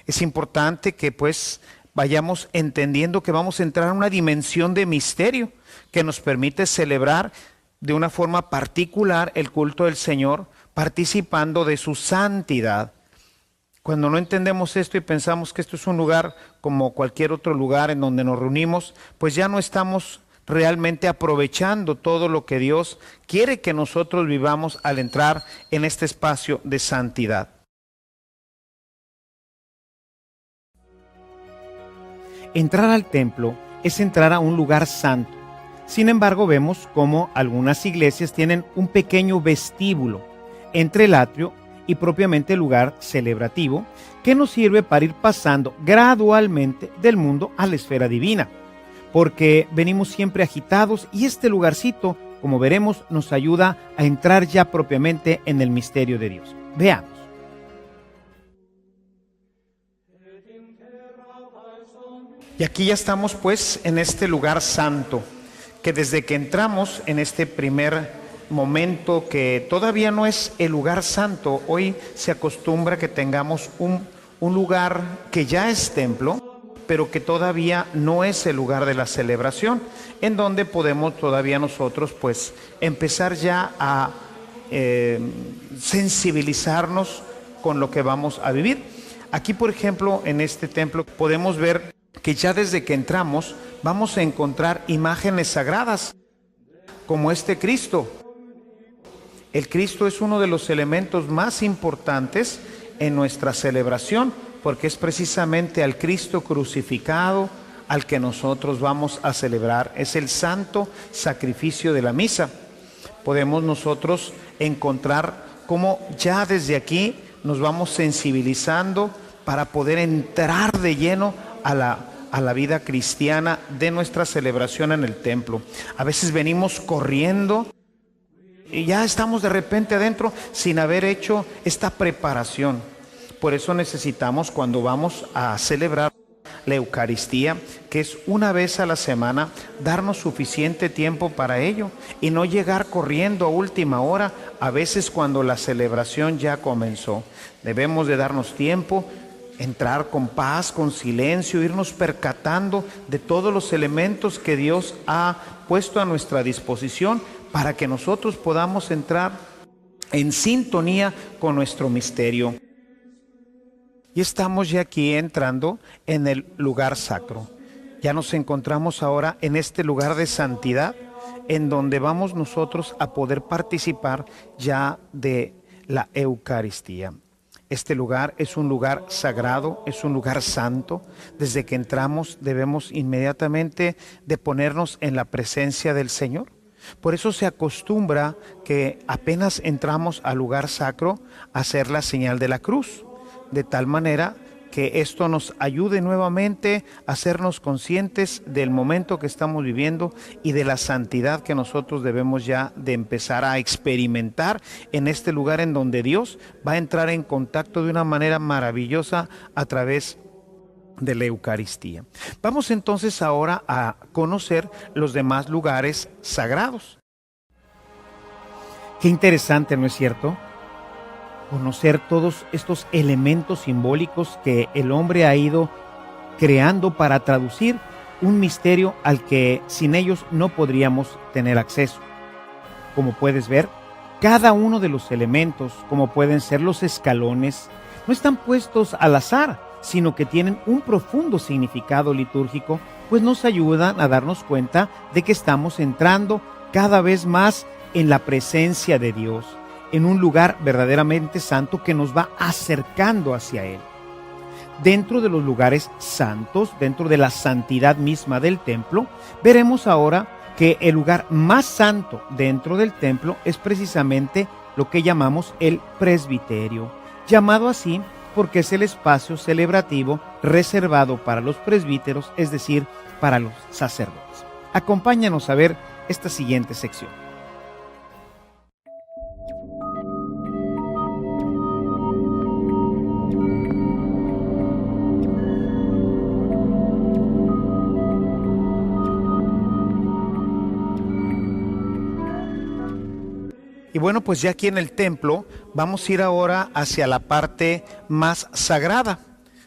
Es importante que pues vayamos entendiendo que vamos a entrar a una dimensión de misterio que nos permite celebrar de una forma particular el culto del Señor, participando de su santidad. Cuando no entendemos esto y pensamos que esto es un lugar como cualquier otro lugar en donde nos reunimos, pues ya no estamos realmente aprovechando todo lo que Dios quiere que nosotros vivamos al entrar en este espacio de santidad. Entrar al templo es entrar a un lugar santo. Sin embargo, vemos cómo algunas iglesias tienen un pequeño vestíbulo entre el atrio y propiamente el lugar celebrativo que nos sirve para ir pasando gradualmente del mundo a la esfera divina, porque venimos siempre agitados y este lugarcito, como veremos, nos ayuda a entrar ya propiamente en el misterio de Dios. Veamos. Y aquí ya estamos pues en este lugar santo, que desde que entramos en este primer momento, que todavía no es el lugar santo, hoy se acostumbra que tengamos un lugar que ya es templo, pero que todavía no es el lugar de la celebración, en donde podemos todavía nosotros pues empezar ya a sensibilizarnos con lo que vamos a vivir. Aquí, por ejemplo, en este templo podemos ver que ya desde que entramos vamos a encontrar imágenes sagradas como este Cristo. El Cristo es uno de los elementos más importantes en nuestra celebración, porque es precisamente al Cristo crucificado al que nosotros vamos a celebrar. Es el santo sacrificio de la misa. Podemos nosotros encontrar cómo ya desde aquí nos vamos sensibilizando para poder entrar de lleno a la vida cristiana de nuestra celebración en el templo. A veces venimos corriendo y ya estamos de repente adentro sin haber hecho esta preparación. Por eso necesitamos, cuando vamos a celebrar la Eucaristía, que es una vez a la semana, darnos suficiente tiempo para ello y no llegar corriendo a última hora, a veces cuando la celebración ya comenzó. Debemos de darnos tiempo, entrar con paz, con silencio, irnos percatando de todos los elementos que Dios ha puesto a nuestra disposición para que nosotros podamos entrar en sintonía con nuestro misterio. Y estamos ya aquí entrando en el lugar sacro. Ya nos encontramos ahora en este lugar de santidad, en donde vamos nosotros a poder participar ya de la Eucaristía. Este lugar es un lugar sagrado, es un lugar santo. Desde que entramos debemos inmediatamente de ponernos en la presencia del Señor. Por eso se acostumbra que apenas entramos al lugar sacro a hacer la señal de la cruz, de tal manera que esto nos ayude nuevamente a hacernos conscientes del momento que estamos viviendo y de la santidad que nosotros debemos ya de empezar a experimentar en este lugar en donde Dios va a entrar en contacto de una manera maravillosa a través de la Eucaristía. Vamos entonces ahora a conocer los demás lugares sagrados. Qué interesante, ¿no es cierto? Conocer todos estos elementos simbólicos que el hombre ha ido creando para traducir un misterio al que sin ellos no podríamos tener acceso. Como puedes ver, cada uno de los elementos, como pueden ser los escalones, no están puestos al azar, sino que tienen un profundo significado litúrgico, pues nos ayudan a darnos cuenta de que estamos entrando cada vez más en la presencia de Dios, en un lugar verdaderamente santo que nos va acercando hacia Él. Dentro de los lugares santos, dentro de la santidad misma del templo, veremos ahora que el lugar más santo dentro del templo es precisamente lo que llamamos el presbiterio, llamado así porque es el espacio celebrativo reservado para los presbíteros, es decir, para los sacerdotes. Acompáñanos a ver esta siguiente sección. Y bueno, pues ya aquí en el templo vamos a ir ahora hacia la parte más sagrada.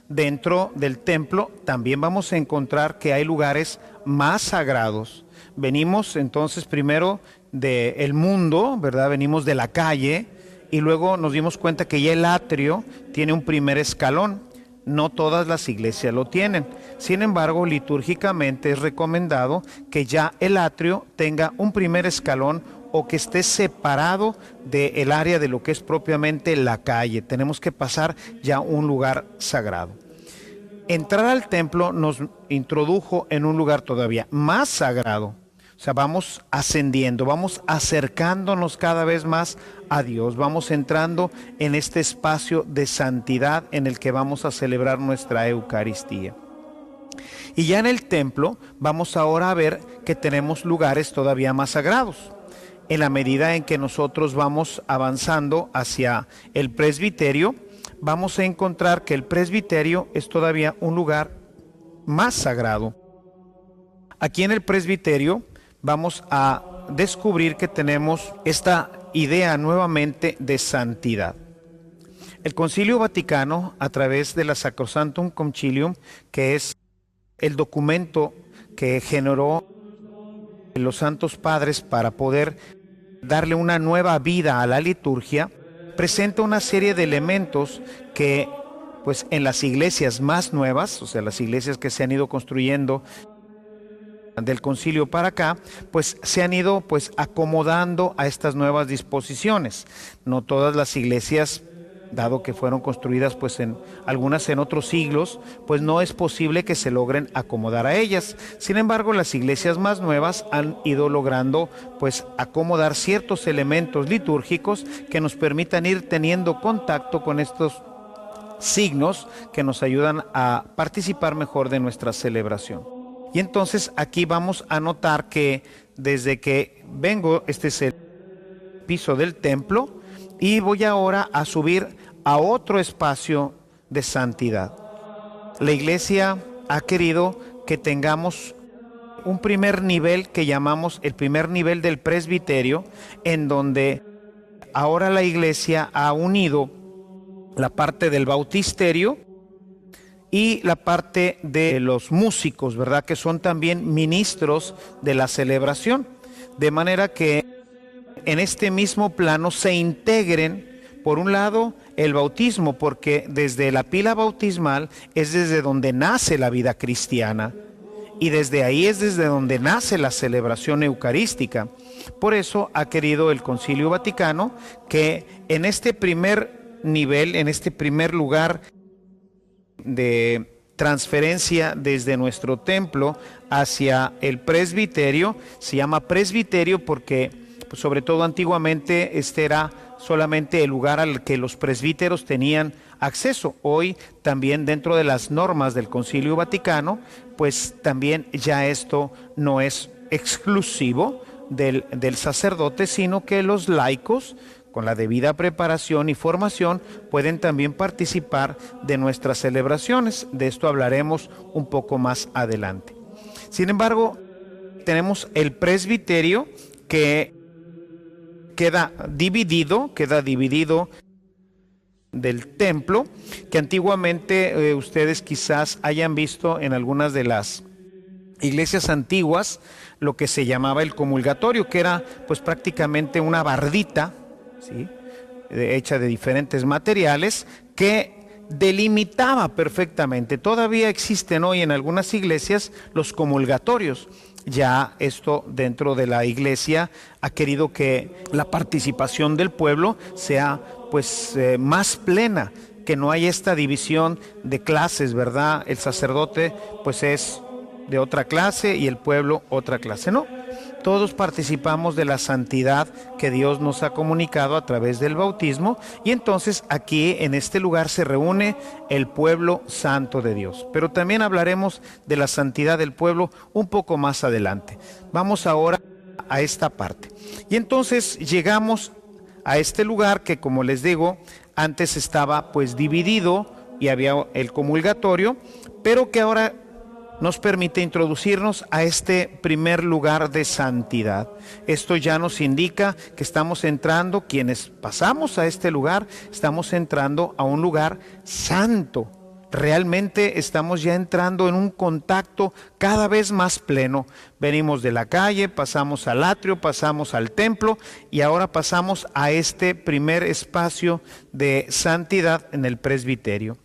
Dentro del templo también vamos a encontrar que hay lugares más sagrados. Venimos entonces primero del mundo, ¿verdad? Venimos de la calle y luego nos dimos cuenta que ya el atrio tiene un primer escalón. No todas las iglesias lo tienen. Sin embargo, litúrgicamente es recomendado que ya el atrio tenga un primer escalón o que esté separado del área de lo que es propiamente la calle. Tenemos que pasar ya a un lugar sagrado. Entrar al templo nos introdujo en un lugar todavía más sagrado. O sea, vamos ascendiendo, vamos acercándonos cada vez más a Dios. Vamos entrando en este espacio de santidad en el que vamos a celebrar nuestra Eucaristía. Y ya en el templo vamos ahora a ver que tenemos lugares todavía más sagrados. En la medida en que nosotros vamos avanzando hacia el presbiterio, vamos a encontrar que el presbiterio es todavía un lugar más sagrado. Aquí en el presbiterio vamos a descubrir que tenemos esta idea nuevamente de santidad. El Concilio Vaticano, a través de la Sacrosanctum Concilium, que es el documento que generó los santos padres para poder darle una nueva vida a la liturgia, presenta una serie de elementos que, pues en las iglesias más nuevas, o sea, las iglesias que se han ido construyendo del concilio para acá, pues se han ido pues acomodando a estas nuevas disposiciones. No todas las iglesias, dado que fueron construidas pues en algunas en otros siglos, pues no es posible que se logren acomodar a ellas. Sin embargo, las iglesias más nuevas han ido logrando pues acomodar ciertos elementos litúrgicos que nos permitan ir teniendo contacto con estos signos que nos ayudan a participar mejor de nuestra celebración. Y entonces aquí vamos a notar que desde que vengo, este es el piso del templo, y voy ahora a subir a otro espacio de santidad. La iglesia ha querido que tengamos un primer nivel que llamamos el primer nivel del presbiterio, en donde ahora la iglesia ha unido la parte del bautisterio y la parte de los músicos, ¿verdad? Que son también ministros de la celebración. De manera que en este mismo plano se integren, por un lado, el bautismo, porque desde la pila bautismal es desde donde nace la vida cristiana y desde ahí es desde donde nace la celebración eucarística. Por eso ha querido el Concilio Vaticano que en este primer nivel, en este primer lugar de transferencia desde nuestro templo hacia el presbiterio, se llama presbiterio porque pues, sobre todo antiguamente este era solamente el lugar al que los presbíteros tenían acceso. Hoy también dentro de las normas del Concilio Vaticano, pues también ya esto no es exclusivo del sacerdote, sino que los laicos, con la debida preparación y formación, pueden también participar de nuestras celebraciones. De esto hablaremos un poco más adelante. Sin embargo, tenemos el presbiterio que queda dividido del templo, que antiguamente ustedes quizás hayan visto en algunas de las iglesias antiguas lo que se llamaba el comulgatorio, que era pues prácticamente una bardita, ¿sí?, hecha de diferentes materiales que delimitaba perfectamente. Todavía existen hoy en algunas iglesias los comulgatorios. Ya esto dentro de la iglesia ha querido que la participación del pueblo sea pues más plena, que no haya esta división de clases, ¿verdad? El sacerdote pues es de otra clase y el pueblo otra clase. No, todos participamos de la santidad que Dios nos ha comunicado a través del bautismo, y entonces aquí en este lugar se reúne el pueblo santo de Dios. Pero también hablaremos de la santidad del pueblo un poco más adelante. Vamos ahora a esta parte. Y entonces llegamos a este lugar que, como les digo, antes estaba pues dividido y había el comulgatorio, pero que ahora nos permite introducirnos a este primer lugar de santidad. Esto ya nos indica que estamos entrando, quienes pasamos a este lugar, estamos entrando a un lugar santo. Realmente estamos ya entrando en un contacto cada vez más pleno. Venimos de la calle, pasamos al atrio, pasamos al templo y ahora pasamos a este primer espacio de santidad en el presbiterio.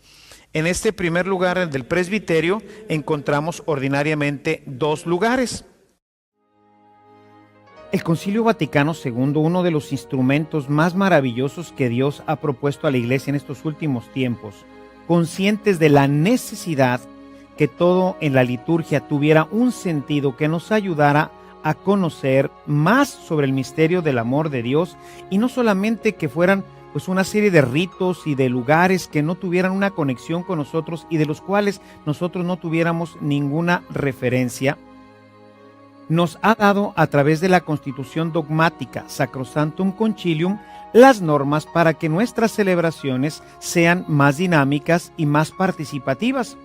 En este primer lugar del presbiterio encontramos ordinariamente dos lugares. El Concilio Vaticano II, uno de los instrumentos más maravillosos que Dios ha propuesto a la Iglesia en estos últimos tiempos, conscientes de la necesidad que todo en la liturgia tuviera un sentido que nos ayudara a conocer más sobre el misterio del amor de Dios, y no solamente que fueran pues una serie de ritos y de lugares que no tuvieran una conexión con nosotros y de los cuales nosotros no tuviéramos ninguna referencia. Nos ha dado a través de la Constitución Dogmática Sacrosanctum Concilium las normas para que nuestras celebraciones sean más dinámicas y más participativas.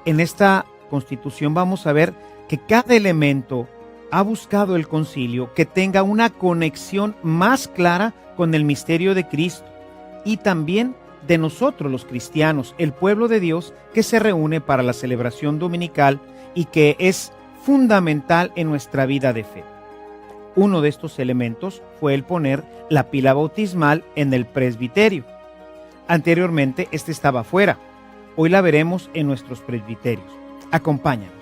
En esta Constitución vamos a ver que cada elemento ha buscado el concilio que tenga una conexión más clara con el misterio de Cristo y también de nosotros los cristianos, el pueblo de Dios que se reúne para la celebración dominical y que es fundamental en nuestra vida de fe. Uno de estos elementos fue el poner la pila bautismal en el presbiterio. Anteriormente este estaba fuera. Hoy la veremos en nuestros presbiterios. Acompáñanos.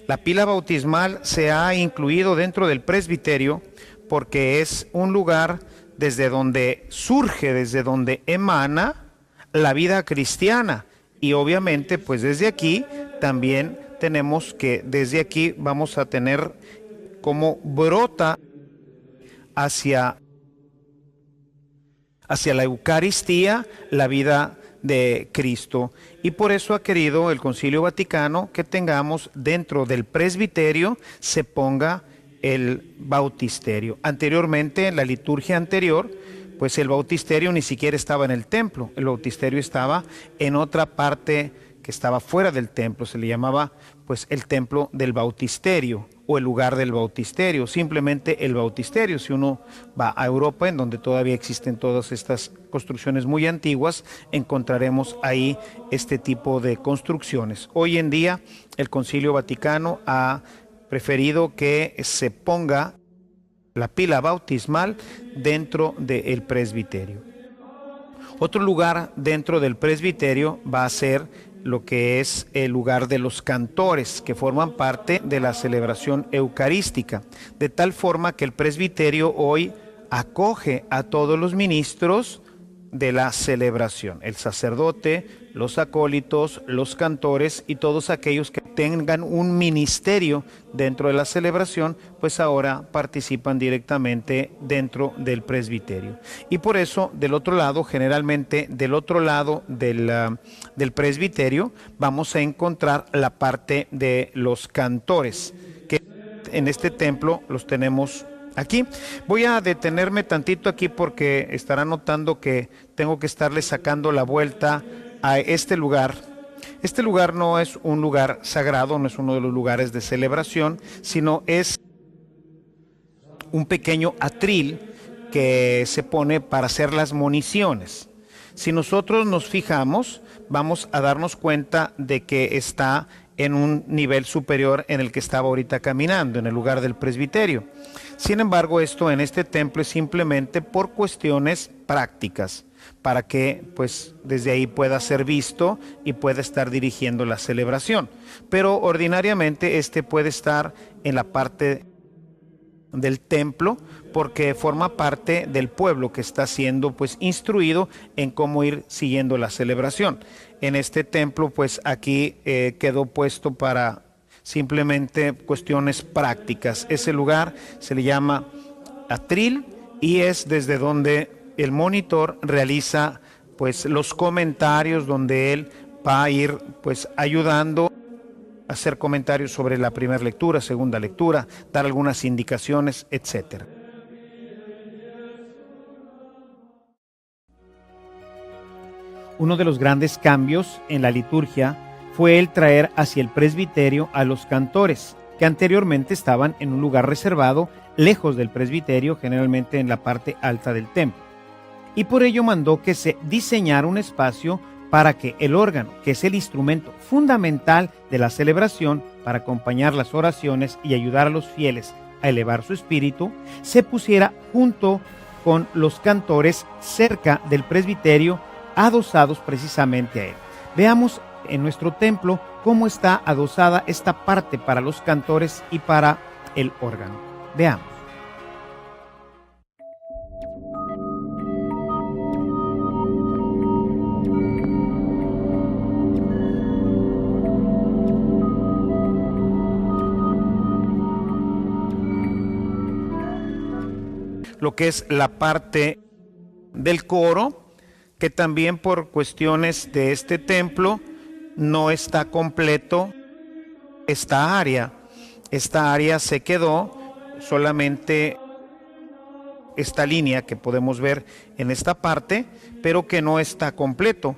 La pila bautismal se ha incluido dentro del presbiterio porque es un lugar desde donde surge, desde donde emana la vida cristiana. Y obviamente, pues desde aquí también tenemos que, desde aquí vamos a tener como brota hacia la Eucaristía la vida de Cristo. Y por eso ha querido el Concilio Vaticano que tengamos dentro del presbiterio se ponga el bautisterio. Anteriormente, en la liturgia anterior, pues el bautisterio ni siquiera estaba en el templo, el bautisterio estaba en otra parte que estaba fuera del templo, se le llamaba pues el templo del bautisterio o el lugar del bautisterio, simplemente el bautisterio. Si uno va a Europa, en donde todavía existen todas estas construcciones muy antiguas, encontraremos ahí este tipo de construcciones. Hoy en día el Concilio Vaticano ha preferido que se ponga la pila bautismal dentro del presbiterio. Otro lugar dentro del presbiterio va a ser lo que es el lugar de los cantores, que forman parte de la celebración eucarística, de tal forma que el presbiterio hoy acoge a todos los ministros de la celebración, el sacerdote, los acólitos, los cantores y todos aquellos que tengan un ministerio dentro de la celebración, pues ahora participan directamente dentro del presbiterio. Y por eso, del otro lado, generalmente del otro lado del presbiterio, vamos a encontrar la parte de los cantores, que en este templo los tenemos aquí. Voy a detenerme tantito aquí porque estarán notando que tengo que estarle sacando la vuelta a este lugar. Este lugar no es un lugar sagrado, no es uno de los lugares de celebración, sino es un pequeño atril que se pone para hacer las municiones. Si nosotros nos fijamos, vamos a darnos cuenta de que está en un nivel superior en el que estaba ahorita caminando, en el lugar del presbiterio. Sin embargo, esto en este templo es simplemente por cuestiones prácticas, para que pues desde ahí pueda ser visto y pueda estar dirigiendo la celebración. Pero ordinariamente este puede estar en la parte del templo porque forma parte del pueblo que está siendo pues instruido en cómo ir siguiendo la celebración. En este templo pues aquí quedó puesto para simplemente cuestiones prácticas. Ese lugar se le llama atril y es desde donde el monitor realiza pues los comentarios, donde él va a ir pues ayudando a hacer comentarios sobre la primera lectura, segunda lectura, dar algunas indicaciones, etcétera. Uno de los grandes cambios en la liturgia fue el traer hacia el presbiterio a los cantores, que anteriormente estaban en un lugar reservado, lejos del presbiterio, generalmente en la parte alta del templo. Y por ello mandó que se diseñara un espacio para que el órgano, que es el instrumento fundamental de la celebración para acompañar las oraciones y ayudar a los fieles a elevar su espíritu, se pusiera junto con los cantores cerca del presbiterio, adosados precisamente a él. Veamos en nuestro templo cómo está adosada esta parte para los cantores y para el órgano. Veamos. Lo que es la parte del coro, que también por cuestiones de este templo no está completo esta área. Esta área se quedó solamente esta línea que podemos ver en esta parte, pero que no está completo.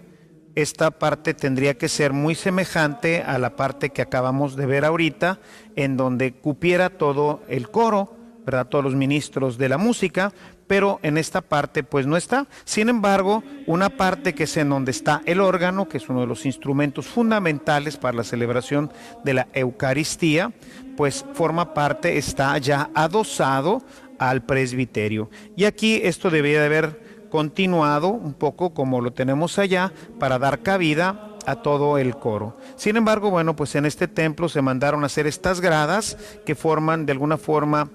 Esta parte tendría que ser muy semejante a la parte que acabamos de ver ahorita, en donde cupiera todo el coro, ¿verdad? Todos los ministros de la música, pero en esta parte pues no está. Sin embargo, una parte que es en donde está el órgano, que es uno de los instrumentos fundamentales para la celebración de la Eucaristía, pues forma parte, está ya adosado al presbiterio. Y aquí esto debería de haber continuado un poco como lo tenemos allá, para dar cabida a todo el coro. Sin embargo, bueno, pues en este templo se mandaron a hacer estas gradas que forman de alguna forma,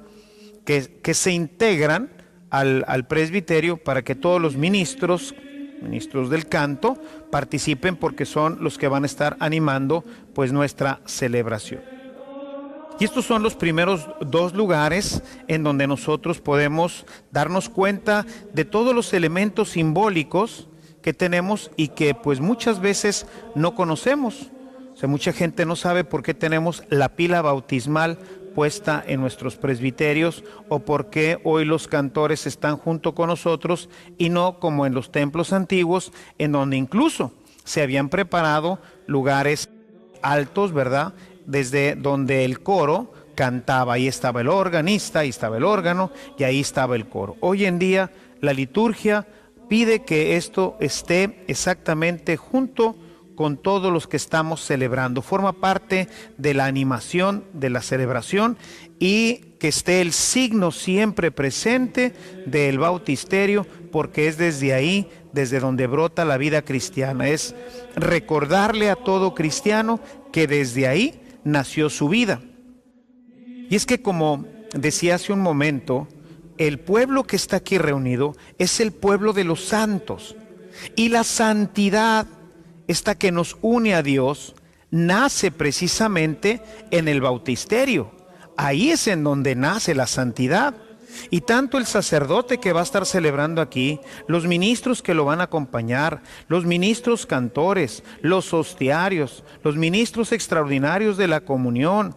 que se integran al presbiterio para que todos los ministros del canto participen, porque son los que van a estar animando pues nuestra celebración. Y estos son los primeros dos lugares en donde nosotros podemos darnos cuenta de todos los elementos simbólicos que tenemos y que pues muchas veces no conocemos. O sea, mucha gente no sabe por qué tenemos la pila bautismal puesta en nuestros presbiterios, o por qué hoy los cantores están junto con nosotros y no como en los templos antiguos, en donde incluso se habían preparado lugares altos, ¿verdad?, desde donde el coro cantaba. Ahí estaba el organista, ahí estaba el órgano y ahí estaba el coro. Hoy en día la liturgia pide que esto esté exactamente junto con todos los que estamos celebrando. Forma parte de la animación de la celebración, y que esté el signo siempre presente del bautisterio, porque es desde ahí, desde donde brota la vida cristiana. Es recordarle a todo cristiano que desde ahí nació su vida. Y es que, como decía hace un momento, el pueblo que está aquí reunido es el pueblo de los santos, y la santidad, esta que nos une a Dios, nace precisamente en el bautisterio. Ahí es en donde nace la santidad. Y tanto el sacerdote que va a estar celebrando aquí, los ministros que lo van a acompañar, los ministros cantores, los hostiarios, los ministros extraordinarios de la comunión,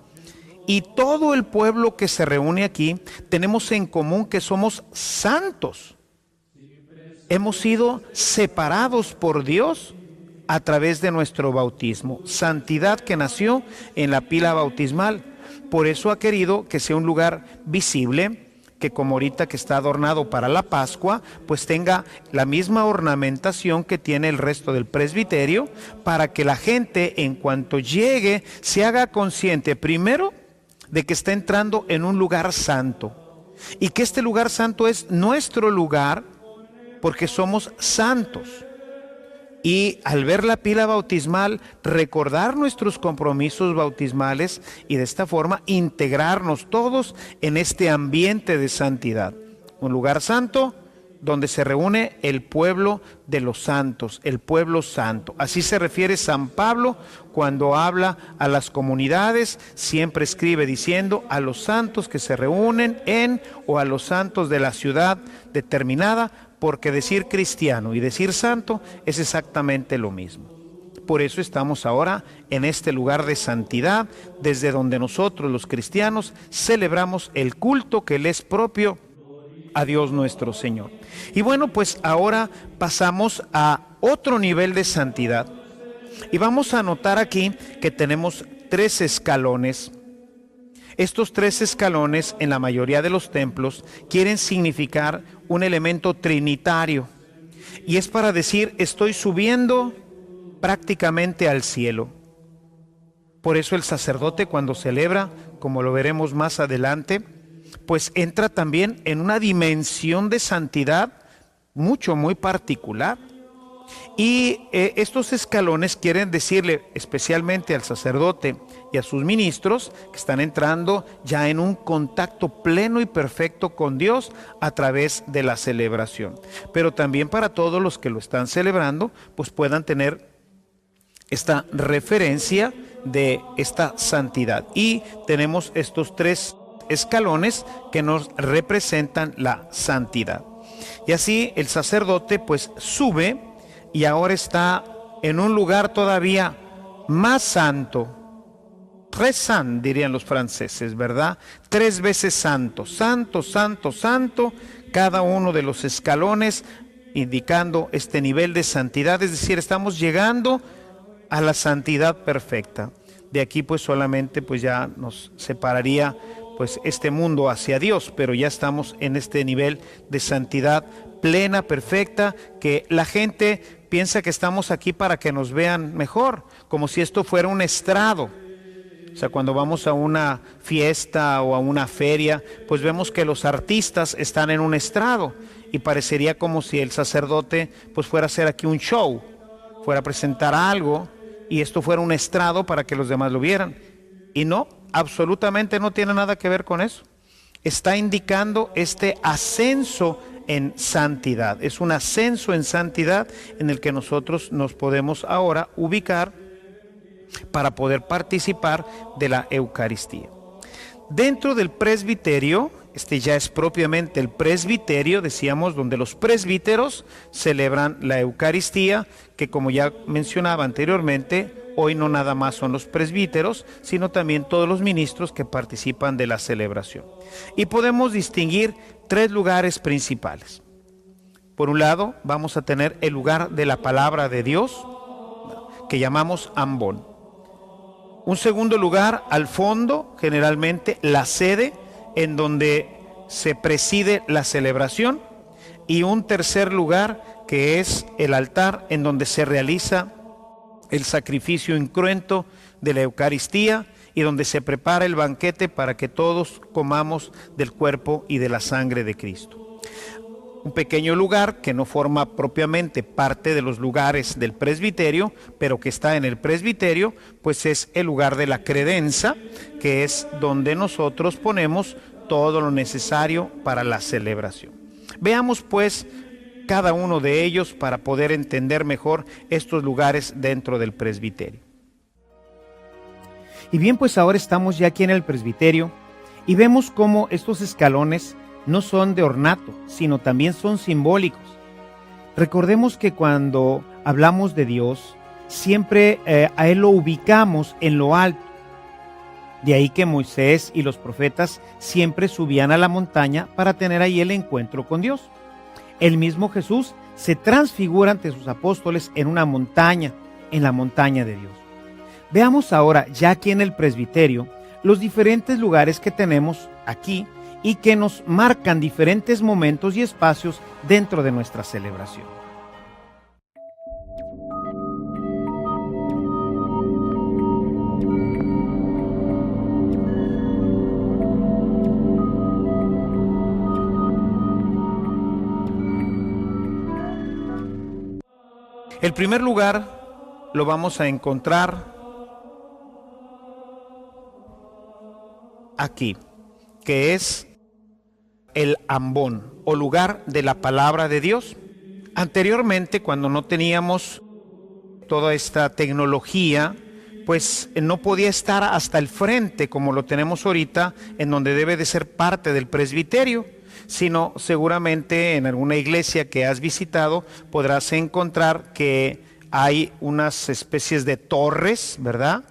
y todo el pueblo que se reúne aquí, tenemos en común que somos santos. Hemos sido separados por Dios a través de nuestro bautismo. Santidad que nació en la pila bautismal. Por eso ha querido que sea un lugar visible, que como ahorita que está adornado para la Pascua, pues tenga la misma ornamentación que tiene el resto del presbiterio, para que la gente, en cuanto llegue, se haga consciente primero de que está entrando en un lugar santo, y que este lugar santo es nuestro lugar porque somos santos. Y al ver la pila bautismal, recordar nuestros compromisos bautismales, y de esta forma integrarnos todos en este ambiente de santidad. Un lugar santo donde se reúne el pueblo de los santos, el pueblo santo. Así se refiere San Pablo cuando habla a las comunidades. Siempre escribe diciendo a los santos que se reúnen en, o a los santos de la ciudad determinada, porque decir cristiano y decir santo es exactamente lo mismo. Por eso estamos ahora en este lugar de santidad, desde donde nosotros los cristianos celebramos el culto que le es propio a Dios nuestro Señor. Y bueno, pues ahora pasamos a otro nivel de santidad, y vamos a notar aquí que tenemos 3 escalones. Estos 3 escalones en la mayoría de los templos quieren significar un elemento trinitario, y es para decir estoy subiendo prácticamente al cielo. Por eso el sacerdote, cuando celebra, como lo veremos más adelante, pues entra también en una dimensión de santidad muy particular. Y estos escalones quieren decirle especialmente al sacerdote y a sus ministros que están entrando ya en un contacto pleno y perfecto con Dios a través de la celebración. Pero también para todos los que lo están celebrando, pues puedan tener esta referencia de esta santidad. Y tenemos estos 3 escalones que nos representan la santidad. Y así el sacerdote pues sube, y ahora está en un lugar todavía más santo. Très saint, dirían los franceses, ¿verdad? 3 veces santo, santo, santo, santo, cada uno de los escalones indicando este nivel de santidad. Es decir, estamos llegando a la santidad perfecta. De aquí pues solamente pues ya nos separaría pues este mundo hacia Dios, pero ya estamos en este nivel de santidad plena, perfecta, que la gente piensa que estamos aquí para que nos vean mejor, como si esto fuera un estrado. O sea, cuando vamos a una fiesta o a una feria, pues vemos que los artistas están en un estrado, y parecería como si el sacerdote pues fuera a hacer aquí un show, fuera a presentar algo, y esto fuera un estrado para que los demás lo vieran. Y no, absolutamente no tiene nada que ver con eso. Está indicando este ascenso en santidad. Es un ascenso en santidad en el que nosotros nos podemos ahora ubicar para poder participar de la Eucaristía. Dentro del presbiterio, este ya es propiamente el presbiterio, decíamos, donde los presbíteros celebran la Eucaristía, que como ya mencionaba anteriormente, hoy no nada más son los presbíteros, sino también todos los ministros que participan de la celebración. Y podemos distinguir tres lugares principales. Por un lado, vamos a tener el lugar de la palabra de Dios, que llamamos ambón. Un segundo lugar, al fondo, generalmente la sede, en donde se preside la celebración. Y un tercer lugar, que es el altar, en donde se realiza el sacrificio incruento de la Eucaristía y donde se prepara el banquete para que todos comamos del cuerpo y de la sangre de Cristo. Un pequeño lugar que no forma propiamente parte de los lugares del presbiterio, pero que está en el presbiterio, pues es el lugar de la credenza, que es donde nosotros ponemos todo lo necesario para la celebración. Veamos pues cada uno de ellos para poder entender mejor estos lugares dentro del presbiterio. Y bien, pues ahora estamos ya aquí en el presbiterio y vemos cómo estos escalones no son de ornato, sino también son simbólicos. Recordemos que cuando hablamos de Dios, siempre a Él lo ubicamos en lo alto. De ahí que Moisés y los profetas siempre subían a la montaña para tener ahí el encuentro con Dios. El mismo Jesús se transfigura ante sus apóstoles en una montaña, en la montaña de Dios. Veamos ahora, ya aquí en el presbiterio, los diferentes lugares que tenemos aquí y que nos marcan diferentes momentos y espacios dentro de nuestra celebración. El primer lugar lo vamos a encontrar aquí, que es el ambón o lugar de la palabra de Dios. Anteriormente, cuando no teníamos toda esta tecnología, pues no podía estar hasta el frente como lo tenemos ahorita, en donde debe de ser parte del presbiterio, sino seguramente en alguna iglesia que has visitado podrás encontrar que hay unas especies de torres, ¿verdad?,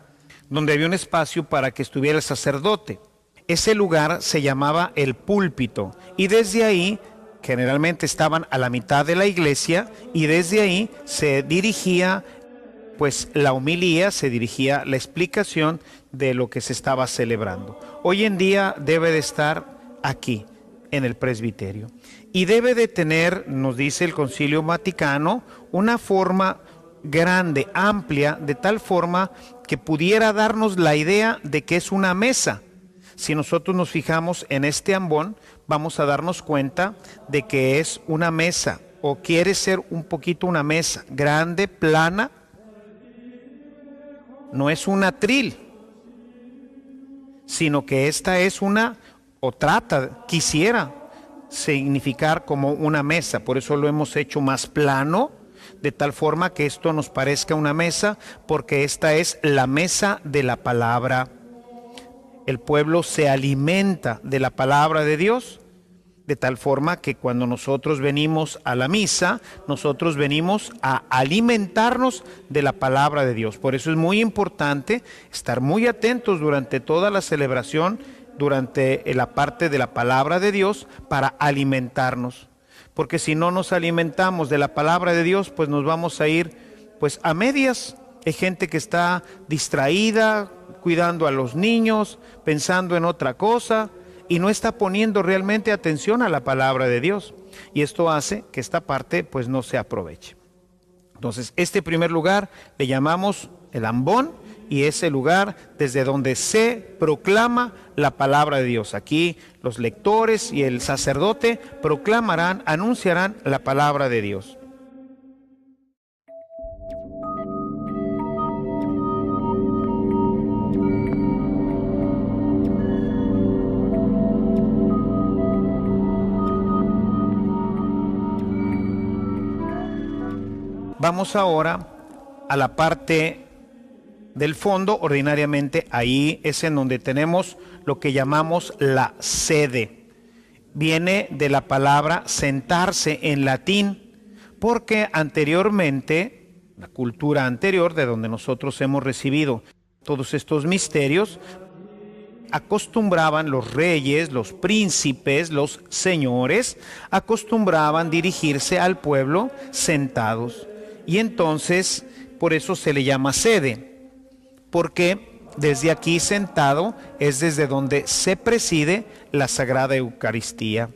donde había un espacio para que estuviera el sacerdote. Ese lugar se llamaba el púlpito y desde ahí generalmente estaban a la mitad de la iglesia y desde ahí se dirigía pues la homilía, se dirigía la explicación de lo que se estaba celebrando. Hoy en día debe de estar aquí, en el presbiterio. Y debe de tener, nos dice el Concilio Vaticano, una forma grande, amplia, de tal forma que pudiera darnos la idea de que es una mesa. Si nosotros nos fijamos en este ambón, vamos a darnos cuenta de que es una mesa, o quiere ser un poquito una mesa, grande, plana. No es un atril, sino que esta es una, o quisiera significar como una mesa, por eso lo hemos hecho más plano, de tal forma que esto nos parezca una mesa, porque esta es la mesa de la palabra. El pueblo se alimenta de la palabra de Dios, de tal forma que cuando nosotros venimos a la misa, nosotros venimos a alimentarnos de la palabra de Dios. Por eso es muy importante estar muy atentos durante toda la celebración, durante la parte de la palabra de Dios, para alimentarnos. Porque si no nos alimentamos de la palabra de Dios, pues nos vamos a ir pues a medias. Hay gente que está distraída, cuidando a los niños, pensando en otra cosa, y no está poniendo realmente atención a la palabra de Dios. Y esto hace que esta parte pues no se aproveche. Entonces, este primer lugar le llamamos el ambón, y es el lugar desde donde se proclama la palabra de Dios. Aquí los lectores y el sacerdote proclamarán, anunciarán la palabra de Dios. Vamos ahora a la parte del fondo. Ordinariamente ahí es en donde tenemos lo que llamamos la sede. Viene de la palabra sentarse en latín, porque anteriormente, la cultura anterior de donde nosotros hemos recibido todos estos misterios, acostumbraban los reyes, los príncipes, los señores, acostumbraban dirigirse al pueblo sentados. Y entonces, por eso se le llama sede, porque desde aquí sentado es desde donde se preside la Sagrada Eucaristía.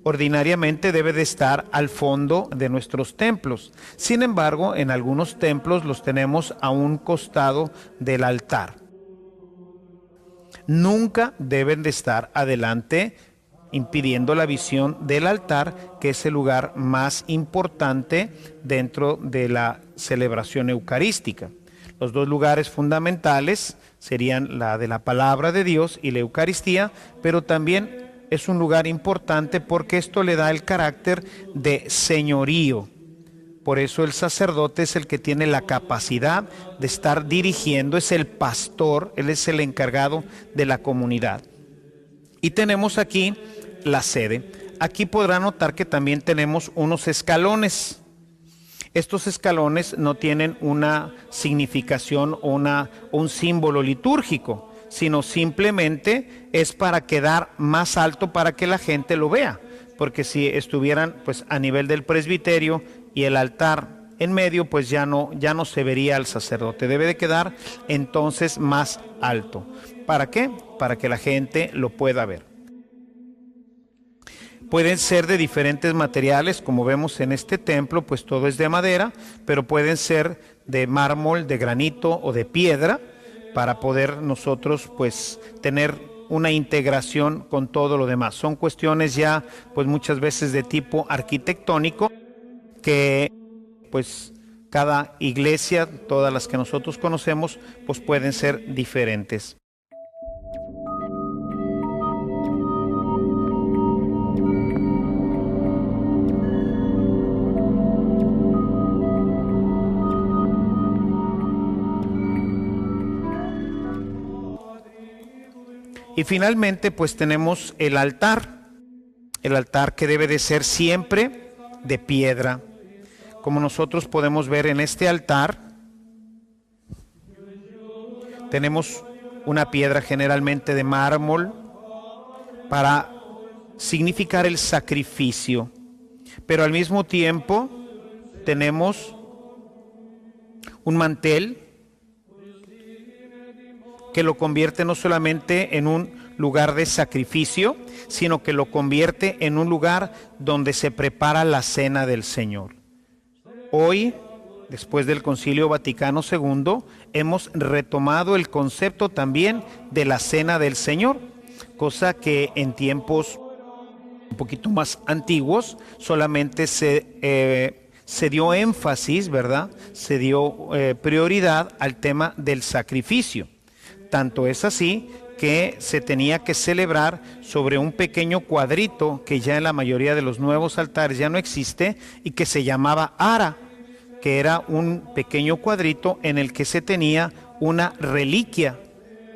Ordinariamente debe de estar al fondo de nuestros templos. Sin embargo, en algunos templos los tenemos a un costado del altar. Nunca deben de estar adelante, impidiendo la visión del altar, que es el lugar más importante dentro de la celebración eucarística. Los dos lugares fundamentales serían la de la palabra de Dios y la Eucaristía, pero también es un lugar importante porque esto le da el carácter de señorío. Por eso el sacerdote es el que tiene la capacidad de estar dirigiendo, es el pastor, él es el encargado de la comunidad. Y tenemos aquí la sede. Aquí podrá notar que también tenemos unos escalones. Estos escalones no tienen una significación o un símbolo litúrgico, sino simplemente es para quedar más alto para que la gente lo vea. Porque si estuvieran pues a nivel del presbiterio y el altar en medio, pues ya no se vería al sacerdote. Debe de quedar entonces más alto. ¿Para qué? Para que la gente lo pueda ver. Pueden ser de diferentes materiales, como vemos en este templo, pues todo es de madera, pero pueden ser de mármol, de granito o de piedra, para poder nosotros pues tener una integración con todo lo demás. Son cuestiones ya pues muchas veces de tipo arquitectónico, que pues cada iglesia, todas las que nosotros conocemos, pues pueden ser diferentes. Y finalmente pues tenemos el altar que debe de ser siempre de piedra. Como nosotros podemos ver en este altar, tenemos una piedra generalmente de mármol para significar el sacrificio, pero al mismo tiempo tenemos un mantel que lo convierte no solamente en un lugar de sacrificio, sino que lo convierte en un lugar donde se prepara la cena del Señor. Hoy, después del Concilio Vaticano II, hemos retomado el concepto también de la cena del Señor, cosa que en tiempos un poquito más antiguos solamente se dio énfasis, ¿verdad? Se dio prioridad al tema del sacrificio. Tanto es así que se tenía que celebrar sobre un pequeño cuadrito que ya en la mayoría de los nuevos altares ya no existe, y que se llamaba ara, que era un pequeño cuadrito en el que se tenía una reliquia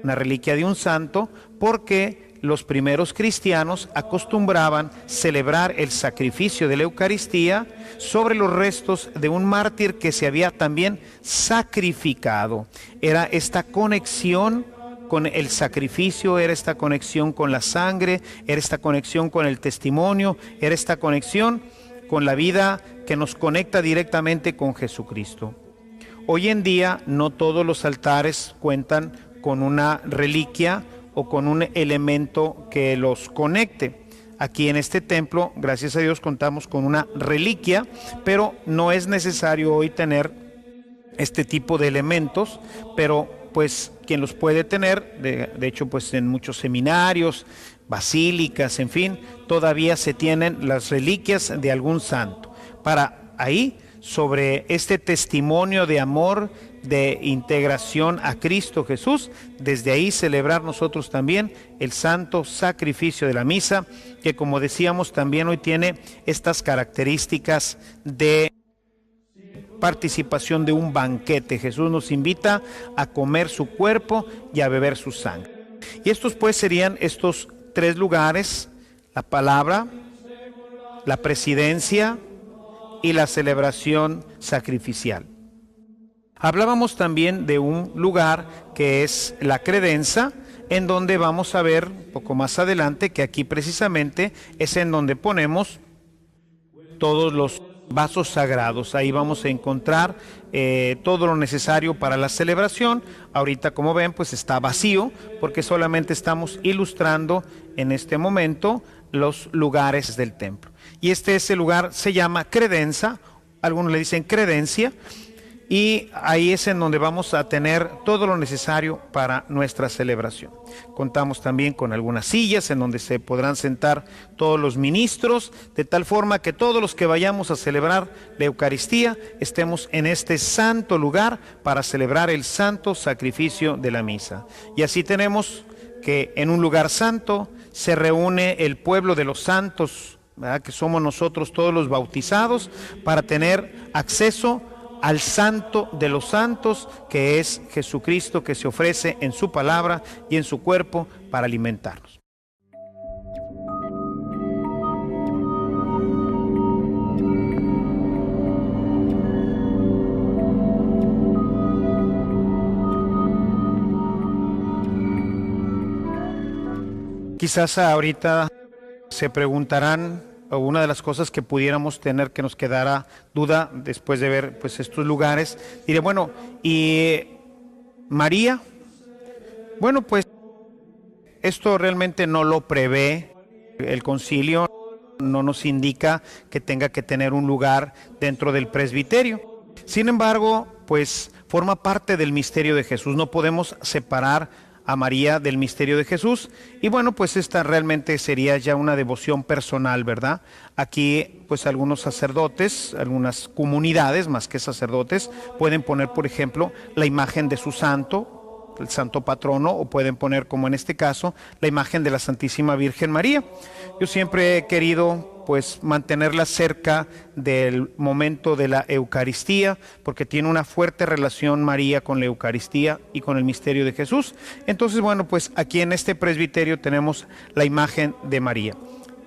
de un santo, porque los primeros cristianos acostumbraban celebrar el sacrificio de la Eucaristía sobre los restos de un mártir que se había también sacrificado. Era esta conexión con el sacrificio, era esta conexión con la sangre, era esta conexión con el testimonio, era esta conexión con la vida que nos conecta directamente con Jesucristo. Hoy en día no todos los altares cuentan con una reliquia o con un elemento que los conecte. Aquí en este templo, gracias a Dios, contamos con una reliquia, pero no es necesario hoy tener este tipo de elementos, pero pues quien los puede tener, de hecho pues en muchos seminarios, basílicas, en fin, todavía se tienen las reliquias de algún santo, para ahí, sobre este testimonio de amor, de integración a Cristo Jesús, desde ahí celebrar nosotros también el santo sacrificio de la misa, que como decíamos también hoy tiene estas características de participación de un banquete. Jesús nos invita a comer su cuerpo y a beber su sangre. Y estos pues serían estos tres lugares: la palabra, la presidencia y la celebración sacrificial. Hablábamos también de un lugar que es la credenza, en donde vamos a ver un poco más adelante que aquí precisamente es en donde ponemos todos los vasos sagrados. Ahí vamos a encontrar todo lo necesario para la celebración. Ahorita, como ven, pues está vacío porque solamente estamos ilustrando en este momento los lugares del templo. Y ese lugar se llama credenza, algunos le dicen credencia, y ahí es en donde vamos a tener todo lo necesario para nuestra celebración. Contamos también con algunas sillas en donde se podrán sentar todos los ministros, de tal forma que todos los que vayamos a celebrar la Eucaristía estemos en este santo lugar para celebrar el santo sacrificio de la misa. Y así tenemos que en un lugar santo se reúne el pueblo de los santos, ¿verdad?, que somos nosotros todos los bautizados, para tener acceso al santo de los santos, que es Jesucristo, que se ofrece en su palabra y en su cuerpo para alimentarnos. Quizás ahorita se preguntarán, o una de las cosas que pudiéramos tener que nos quedara duda después de ver pues estos lugares, diré, bueno, ¿y María? Bueno, pues esto realmente no lo prevé el concilio, no nos indica que tenga que tener un lugar dentro del presbiterio. Sin embargo, pues forma parte del misterio de Jesús, no podemos separar a María del misterio de Jesús, y bueno, pues esta realmente sería ya una devoción personal, ¿verdad? Aquí pues algunos sacerdotes, algunas comunidades más que sacerdotes, pueden poner por ejemplo la imagen de su santo, el santo patrono, o pueden poner, como en este caso, la imagen de la Santísima Virgen María. Yo siempre he querido pues mantenerla cerca del momento de la Eucaristía, porque tiene una fuerte relación María con la Eucaristía y con el misterio de Jesús. Entonces, bueno, pues aquí en este presbiterio tenemos la imagen de María.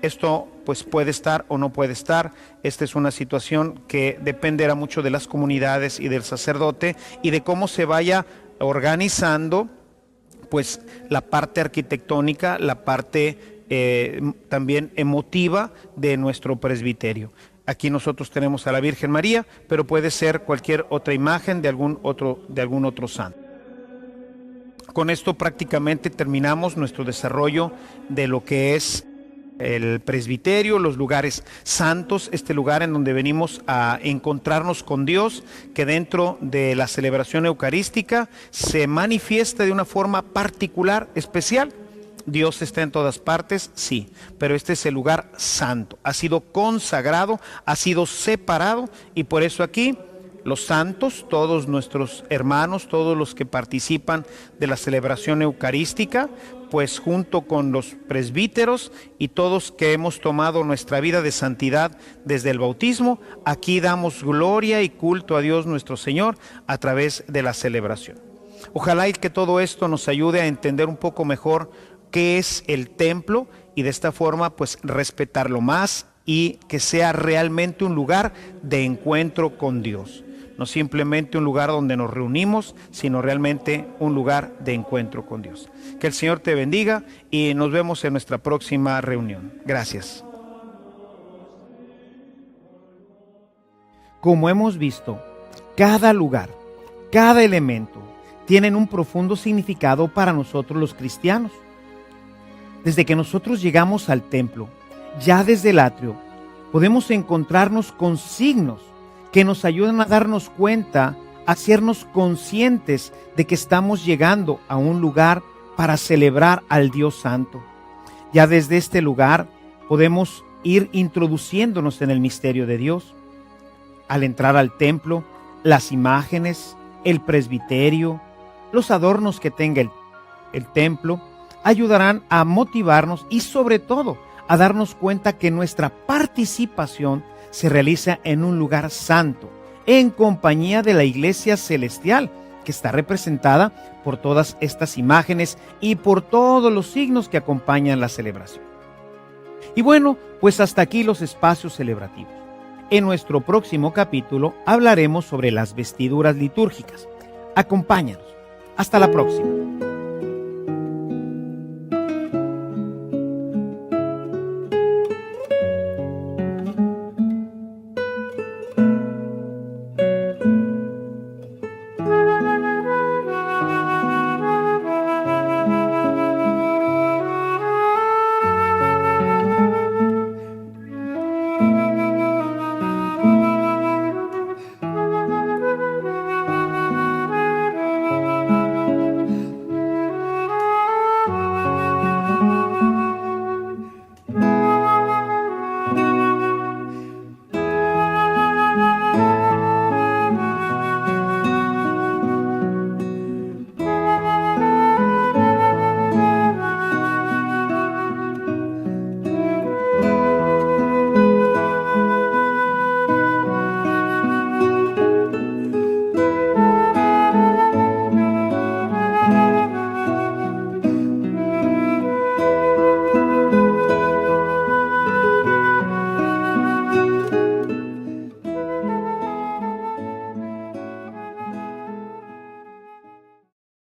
Esto pues puede estar o no puede estar. Esta es una situación que dependerá mucho de las comunidades y del sacerdote y de cómo se vaya organizando pues la parte arquitectónica, la parte también emotiva de nuestro presbiterio. Aquí nosotros tenemos a la Virgen María, pero puede ser cualquier otra imagen de algún otro santo. Con esto prácticamente terminamos nuestro desarrollo de lo que es el presbiterio, los lugares santos, este lugar en donde venimos a encontrarnos con Dios, que dentro de la celebración eucarística se manifiesta de una forma particular, especial. Dios está en todas partes, sí, pero este es el lugar santo, ha sido consagrado, ha sido separado, y por eso aquí los santos, todos nuestros hermanos, todos los que participan de la celebración eucarística, pues junto con los presbíteros y todos que hemos tomado nuestra vida de santidad desde el bautismo, aquí damos gloria y culto a Dios nuestro Señor a través de la celebración. Ojalá y que todo esto nos ayude a entender un poco mejor qué es el templo, y de esta forma pues respetarlo más y que sea realmente un lugar de encuentro con Dios. No simplemente un lugar donde nos reunimos, sino realmente un lugar de encuentro con Dios. Que el Señor te bendiga y nos vemos en nuestra próxima reunión. Gracias. Como hemos visto, cada lugar, cada elemento tienen un profundo significado para nosotros los cristianos. Desde que nosotros llegamos al templo, ya desde el atrio, podemos encontrarnos con signos que nos ayudan a darnos cuenta, a hacernos conscientes de que estamos llegando a un lugar para celebrar al Dios Santo. Ya desde este lugar podemos ir introduciéndonos en el misterio de Dios. Al entrar al templo, las imágenes, el presbiterio, los adornos que tenga el templo, ayudarán a motivarnos y sobre todo a darnos cuenta que nuestra participación se realiza en un lugar santo, en compañía de la iglesia celestial, que está representada por todas estas imágenes y por todos los signos que acompañan la celebración. Y bueno, pues hasta aquí los espacios celebrativos. En nuestro próximo capítulo hablaremos sobre las vestiduras litúrgicas. Acompáñanos. Hasta la próxima.